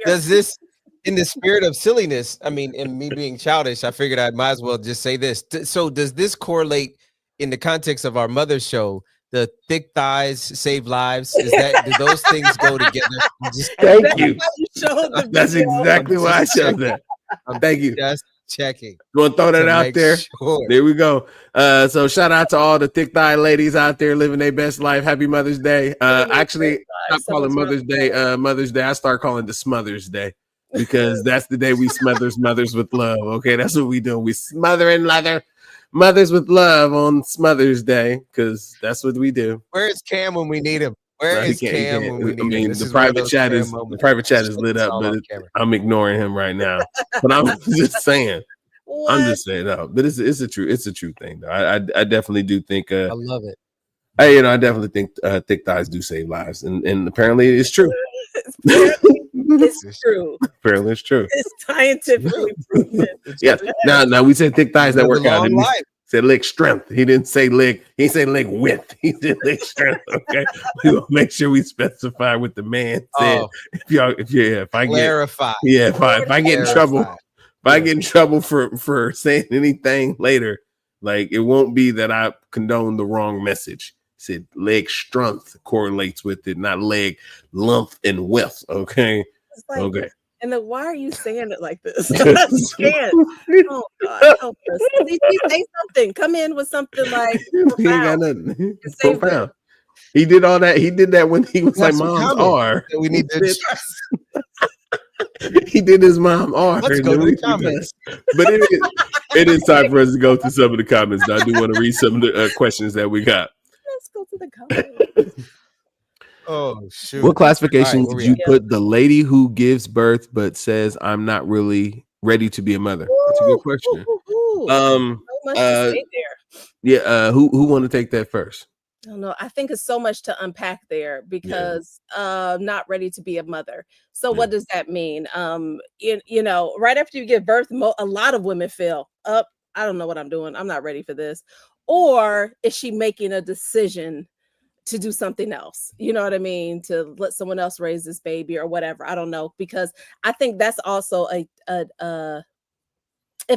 Does this, in the spirit of silliness, I mean, in me being childish, I figured I might as well just say this. So does this correlate in the context of our mother's show? The thick thighs save lives. Do those things go together? Thank you. That's exactly why I showed that. Thank you. Just checking. You want to throw that out there? Sure. There we go. So shout out to all the thick thigh ladies out there living their best life. Happy Mother's Day. Actually, stop calling Mother's Day Mother's Day. I start calling the Smothers Day because that's the day we smothers mothers with love. Okay, that's what we do. We smothering mothers with love on Mother's Day because that's what we do. Where's Cam when we need him? Where is Cam when we need him? I mean, the private chat is lit up, but I'm ignoring him right now. But I'm just saying. I'm just saying, no, but it's a true thing though. I definitely do think I love it. I definitely think thick thighs do save lives, and apparently it's true. It's true. Apparently it's true. It's scientifically proven. Yeah. Now we said thick thighs that work out. Said leg strength. He didn't say leg. He said leg width. He said leg strength. Okay, we gonna make sure we specify what the man said. If I get in trouble, if I get in trouble for saying anything later, like it won't be that I condone the wrong message. Said leg strength correlates with it, not leg length and width. Okay, okay. And then why are you saying it like this? I can't. Oh God, help us. Say something. Come in with something like profound. He ain't got nothing profound. He did all that. He did that when he was like mom's R. We need to. He did his mom R. Let's go to the comments. But it is time for us to go to some of the comments. Now, I do want to read some of the questions that we got. Let's go to the comments. Oh shoot! What classification did you put the lady who gives birth but says I'm not really ready to be a mother? That's a good question. So much to say there. Yeah. Who want to take that first? I don't know. I think it's so much to unpack there because not ready to be a mother. So what does that mean? You know, right after you give birth, a lot of women feel up. I don't know what I'm doing. I'm not ready for this. Or is she making a decision to do something else? You know what I mean? To let someone else raise this baby or whatever. I don't know, because I think that's also if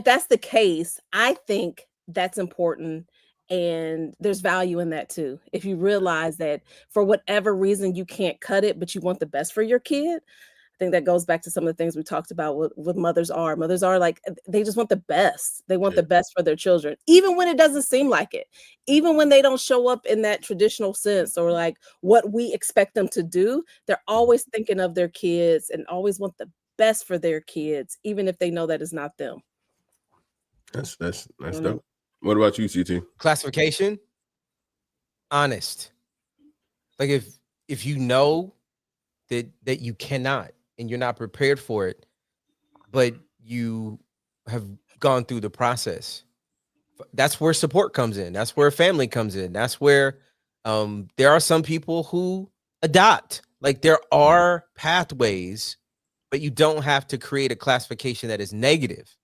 that's the case, I think that's important. And there's value in that too. If you realize that for whatever reason you can't cut it, but you want the best for your kid, I think that goes back to some of the things we talked about with mothers are. Mothers are like, they just want the best. They want the best for their children, even when it doesn't seem like it, even when they don't show up in that traditional sense or like what we expect them to do. They're always thinking of their kids and always want the best for their kids, even if they know that it's not them. That's dope. What about you, CT? Classification? Honest. Like if you know that you cannot and you're not prepared for it, but you have gone through the process, that's where support comes in. That's where family comes in. That's where there are some people who adopt. Like there are pathways, but you don't have to create a classification that is negative.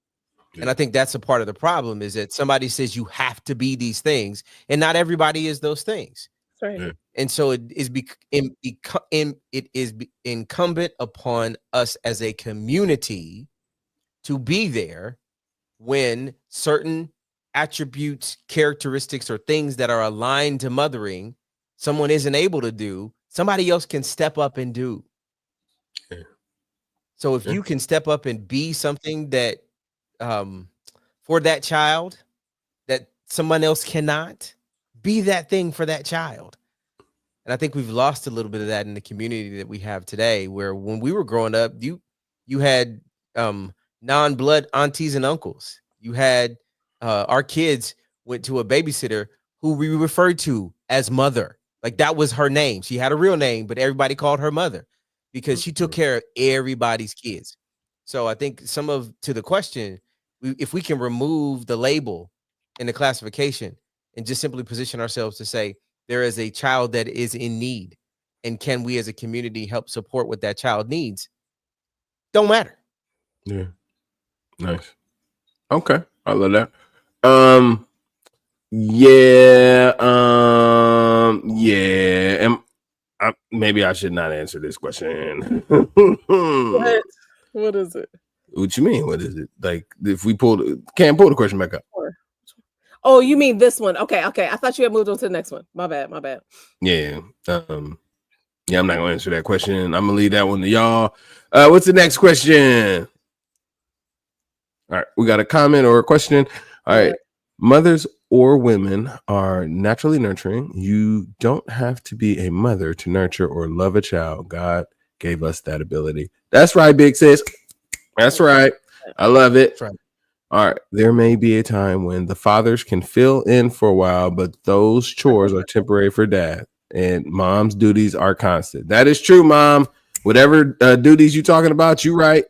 And I think that's a part of the problem, is that somebody says you have to be these things, and not everybody is those things. That's right. And so it is incumbent upon us as a community to be there when certain attributes, characteristics, or things that are aligned to mothering, someone isn't able to do, somebody else can step up and do. So if you can step up and be something that for that child that someone else cannot, be that thing for that child. And I think we've lost a little bit of that in the community that we have today, where when we were growing up, you had non-blood aunties and uncles. You had our kids went to a babysitter who we referred to as mother. Like that was her name. She had a real name, but everybody called her mother because she took care of everybody's kids. So I think to the question, if we can remove the label and the classification and just simply position ourselves to say, there is a child that is in need, and can we as a community help support what that child needs? Don't matter. Yeah. Nice. Okay. I love that. Yeah. Maybe I should not answer this question. What is it? What you mean? What is it? Like if we can't pull the question back up. Oh, you mean this one? Okay. I thought you had moved on to the next one. My bad. Yeah. Yeah, I'm not gonna answer that question. I'm gonna leave that one to y'all. What's the next question? All right, we got a comment or a question. All right. Mothers or women are naturally nurturing. You don't have to be a mother to nurture or love a child. God gave us that ability. That's right, big sis. That's right. I love it. That's right. All right. There may be a time when the fathers can fill in for a while, but those chores are temporary for dad, and mom's duties are constant. That is true, Mom. Whatever duties you're talking about, you right.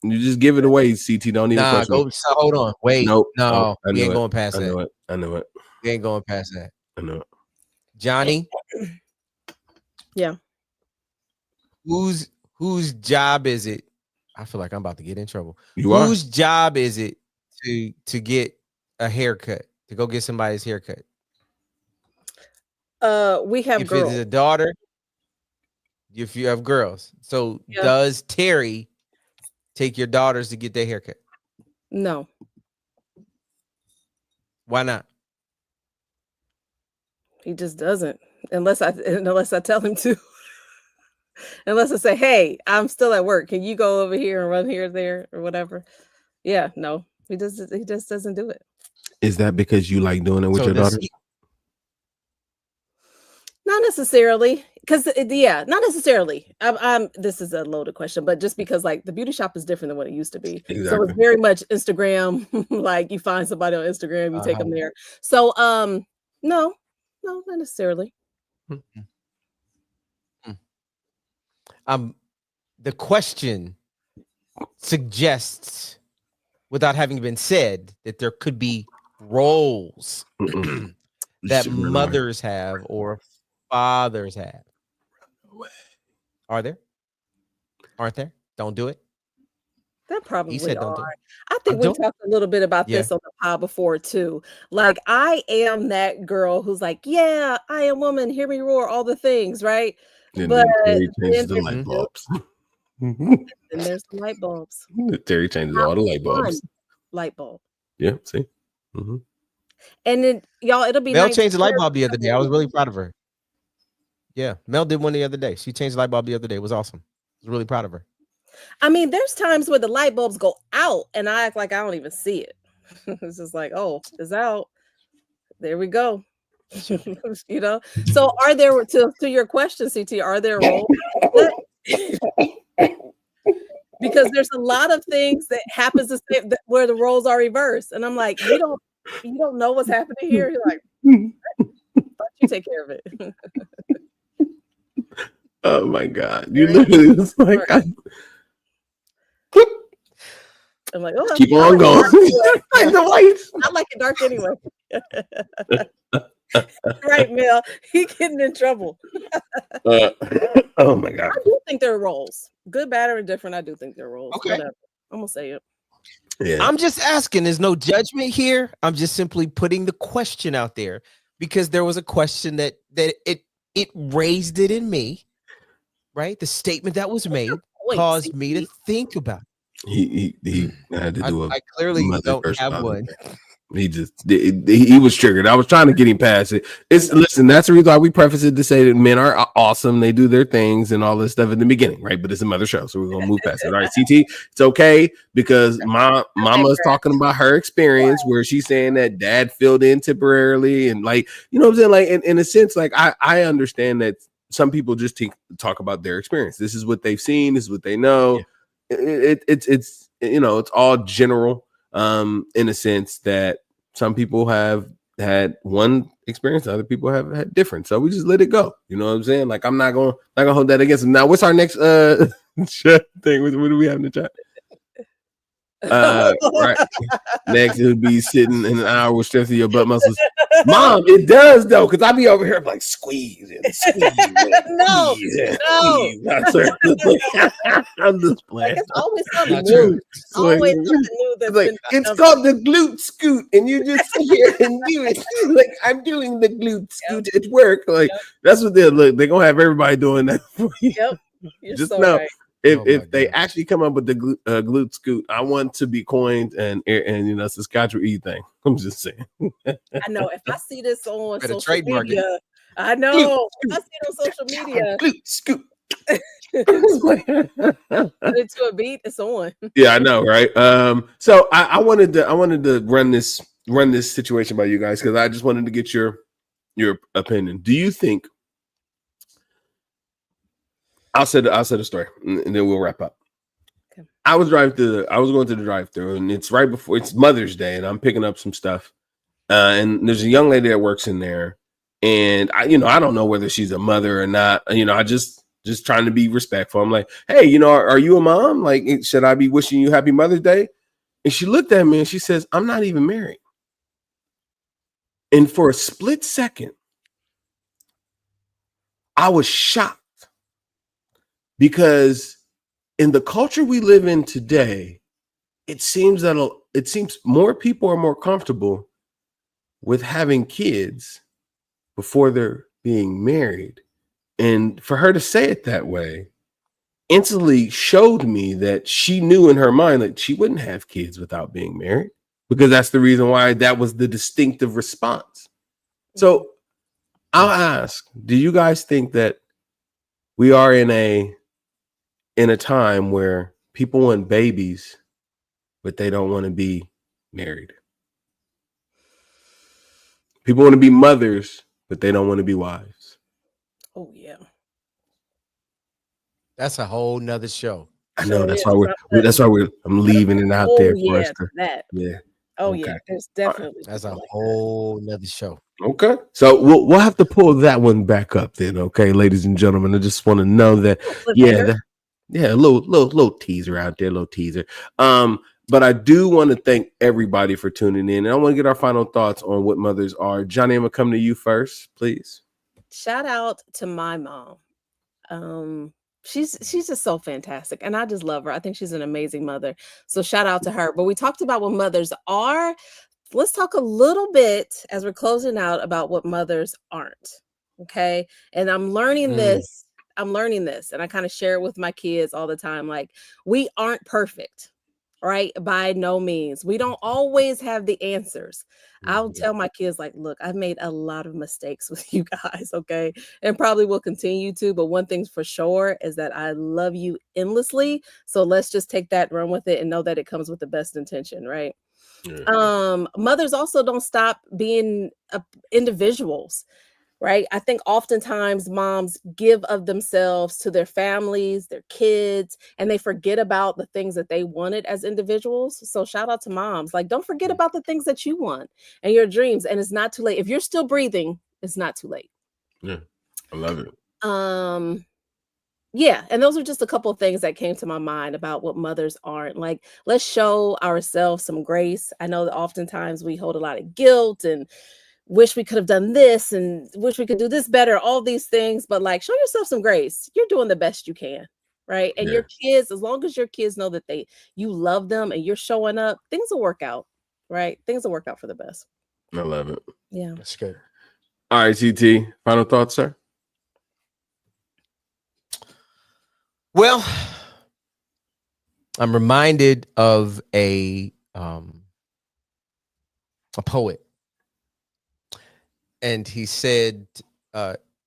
You just give it away, CT. Don't even question it. Hold on. Wait. Nope. No, Oh, we ain't going past that. I know it. We ain't going past that. I know it. Johnny? Yeah. Whose job is it? I feel like I'm about to get in trouble. Whose job is it to get a haircut, to go get somebody's haircut? We have girls. If it's a daughter, if you have girls. So does Terry take your daughters to get their haircut? No. Why not? He just doesn't, unless I tell him to. Unless I say, hey, I'm still at work. Can you go over here and run here, there, or whatever? Yeah, no. He just doesn't do it. Is that because you like doing it with your daughters? Not necessarily, because not necessarily. This is a loaded question, but just because like the beauty shop is different than what it used to be. Exactly. So it's very much Instagram. Like you find somebody on Instagram, you take them there. So no, not necessarily. The question suggests, without having been said, that there could be roles that mothers have or fathers have. Are there? Aren't there? Don't do it. That probably said don't do are. it. I think we talked a little bit about this on the pod before too. Like I am that girl who's like, yeah, I am woman, hear me roar, all the things, right? But Terry changes the light bulbs. And there's the light bulbs. Terry changes all the light bulbs. Light bulb. Yeah, see. Mm-hmm. And then y'all, it'll be Mel changed the light bulb the other day. I was really proud of her. Yeah, Mel did one the other day. She changed the light bulb the other day. It was awesome. I was really proud of her. I mean, there's times where the light bulbs go out and I act like I don't even see it. It's just like, oh, it's out. There we go. You know. So are there, to your question, CT, are there roles? Because there's a lot of things that happens to say where the roles are reversed. And I'm like, you don't know what's happening here. You're like, why don't you take care of it? Oh my God. You literally was like, I'm like, oh, keep on going. Like the lights. I like it dark anyway. Right, Mel. He getting in trouble. Oh my God. I do think there are roles. Good, bad, or indifferent. I do think there are roles. Okay. Whatever. I'm gonna say it. Yeah. I'm just asking. There's no judgment here. I'm just simply putting the question out there because there was a question that it raised it in me, right? The statement that was made caused me to think about it. He had to do I clearly don't have one. He just he was triggered. I was trying to get him past it. Listen, that's the reason why we preface it to say that men are awesome. They do their things and all this stuff in the beginning, right? But it's a mother show, so we're gonna move past it. All right, CT, it's okay because mama's talking about her experience where she's saying that dad filled in temporarily, and like, you know what I'm saying? Like in a sense, like I understand that some people just talk about their experience. This is what they've seen, this is what they know. Yeah. It's you know, it's all general. In a sense that some people have had one experience, other people have had different. So we just let it go. You know what I'm saying? Like I'm not gonna hold that against them. Now, what's our next chat thing? What do we have in the chat? Right. Next, it would be sitting in an hour with strength of your butt muscles. Mom, it does though, because I be over here like squeeze and squeeze. No. I'm just playing. Like, it's always something new. Always something new. That's like it's called the glute scoot, and you just sit here and do it. Like I'm doing the glute scoot at work. Like that's what they're gonna have everybody doing that for you. Yep. You're just so know. right. If they actually come up with the glute scoot, I want to be coined and you know, Saskatchewan E thing. I'm just saying. I know if I see this on social trademark media, I know if I see it on social media, glute scoot. it's to a beat, it's on. Yeah, I know, right? So I wanted to run this situation by you guys because I just wanted to get your opinion. Do you think? I'll say the story and then we'll wrap up. Okay. I was going to the drive-thru and it's right before it's Mother's Day and I'm picking up some stuff. And there's a young lady that works in there and I don't know whether she's a mother or not. You know, I just trying to be respectful. I'm like, hey, you know, are you a mom? Like, should I be wishing you happy Mother's Day? And she looked at me and she says, I'm not even married. And for a split second, I was shocked. Because in the culture we live in today, it seems more people are more comfortable with having kids before they're being married. And for her to say it that way instantly showed me that she knew in her mind that she wouldn't have kids without being married, because that's the reason why that was the distinctive response. So I'll ask, do you guys think that we are in a time where people want babies, but they don't want to be married? People want to be mothers, but they don't want to be wives. Oh yeah. That's a whole nother show. I know. That's why I'm leaving it out there for us to. Yeah. Oh yeah. There's definitely. That's a whole nother show. Okay. So we'll have to pull that one back up then. Okay, ladies and gentlemen. I just want to know that. Yeah, a little teaser out there, little teaser. But I do want to thank everybody for tuning in, and I want to get our final thoughts on what mothers are. Johnny, I'm gonna come to you first, please. Shout out to my mom. She's just so fantastic, and I just love her. I think she's an amazing mother. So shout out to her. But we talked about what mothers are. Let's talk a little bit as we're closing out about what mothers aren't. Okay, and I'm learning this. And I kind of share it with my kids all the time. Like, we aren't perfect, right? By no means. We don't always have the answers. I'll tell my kids, like, look, I've made a lot of mistakes with you guys, okay? And probably will continue to, but one thing's for sure is that I love you endlessly. So let's just take that, run with it, and know that it comes with the best intention, right? Yeah. Mothers also don't stop being individuals. Right. I think oftentimes moms give of themselves to their families, their kids, and they forget about the things that they wanted as individuals. So shout out to moms. Like, don't forget about the things that you want and your dreams. And it's not too late. If you're still breathing, it's not too late. Yeah, I love it. Yeah, and those are just a couple of things that came to my mind about what mothers aren't. Like, let's show ourselves some grace. I know that oftentimes we hold a lot of guilt and wish we could have done this and wish we could do this better, all these things, but like show yourself some grace. You're doing the best you can, right? And your kids, as long as your kids know that you love them and you're showing up, things will work out, right? Things will work out for the best. I love it. Yeah. That's good. All right, CT, final thoughts, sir? Well, I'm reminded of a poet, and he said,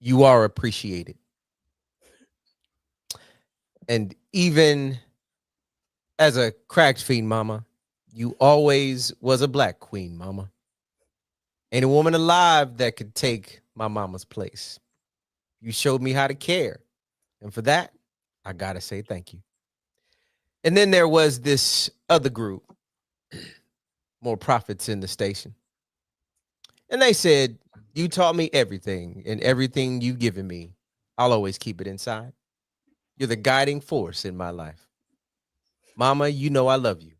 "You are appreciated." And even as a cracked fiend, mama, you always was a black queen, mama. Ain't a woman alive that could take my mama's place. You showed me how to care, and for that, I gotta say thank you. And then there was this other group, more prophets in the station. And they said, you taught me everything, and everything you've given me, I'll always keep it inside. You're the guiding force in my life. Mama, you know I love you.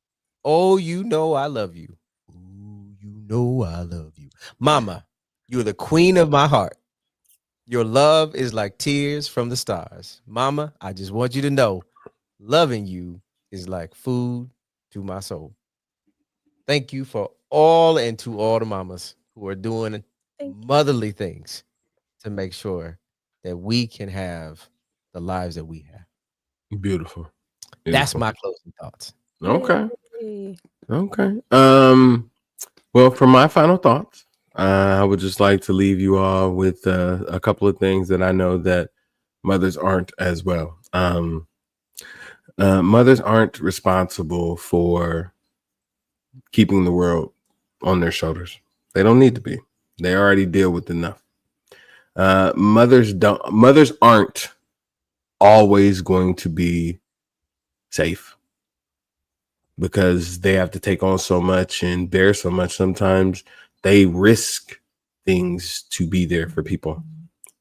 Oh, you know I love you. Ooh, you know I love you. Mama, you're the queen of my heart. Your love is like tears from the stars. Mama, I just want you to know, loving you is like food to my soul. Thank you for all, and to all the mamas who are doing motherly things to make sure that we can have the lives that we have. Beautiful. That's my closing thoughts. Okay. Okay. Well, for my final thoughts, I would just like to leave you all with a couple of things that I know that mothers aren't as well. Mothers aren't responsible for keeping the world on their shoulders. They don't need to be. They already deal with enough. Mothers aren't always going to be safe because they have to take on so much and bear so much. Sometimes they risk things to be there for people.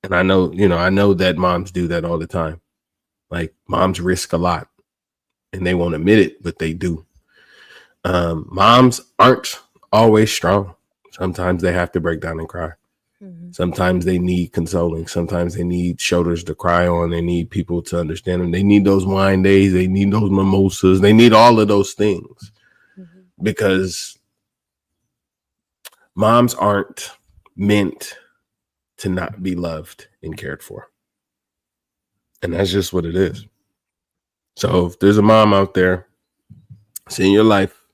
And I know that moms do that all the time. Like, moms risk a lot and they won't admit it, but they do. Moms aren't always strong. Sometimes they have to break down and cry. Sometimes they need consoling. Sometimes they need shoulders to cry on. They need people to understand them. They need those wine days. They need those mimosas. They need all of those things because moms aren't meant to not be loved and cared for. And that's just what it is. So if there's a mom out there seeing your life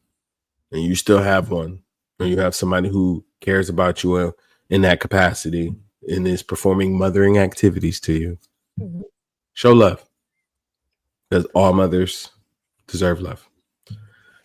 and you still have one, or you have somebody who cares about you in that capacity and is performing mothering activities to you, show love, because all mothers deserve love.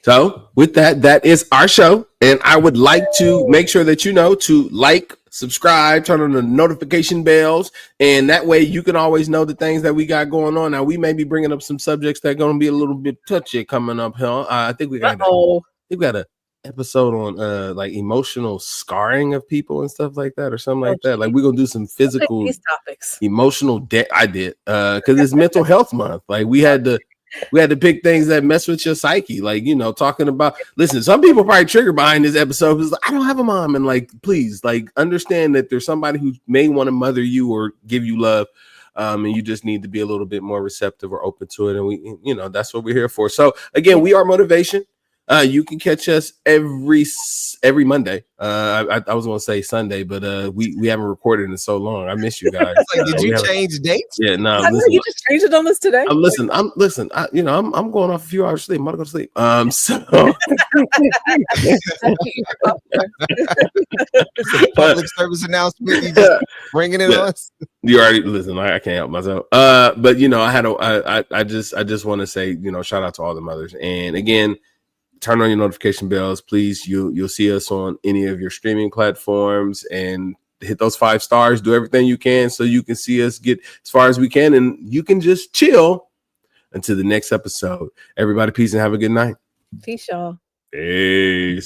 So with that is our show. And I would like to make sure that to like, subscribe, turn on the notification bells, and that way you can always know the things that we got going on. Now, we may be bringing up some subjects that are going to be a little bit touchy coming up here. I think we got a episode on like emotional scarring of people and stuff like that, or something like that. Like, we're gonna do some physical topics, emotional debt. I did because it's mental health month. Like, we had to pick things that mess with your psyche. Like, talking about, listen, some people probably trigger behind this episode because I don't have a mom, and like, please, like, understand that there's somebody who may want to mother you or give you love. And you just need to be a little bit more receptive or open to it. And we, that's what we're here for. So again, we are Motivation. You can catch us every Monday. I was going to say Sunday, but we haven't recorded in so long. I miss you guys. Like, did you change dates? Yeah, no. I know you just changed it on us today. I'm going off a few hours sleep. I'm gonna go to sleep. So public service announcement. You just bringing it on us. You already listen. I can't help myself. But I just want to say, shout out to all the mothers. And again, turn on your notification bells, please. You'll see us on any of your streaming platforms, and hit those 5 stars. Do everything you can so you can see us get as far as we can, and you can just chill until the next episode. Everybody, peace and have a good night. Peace, y'all. Peace.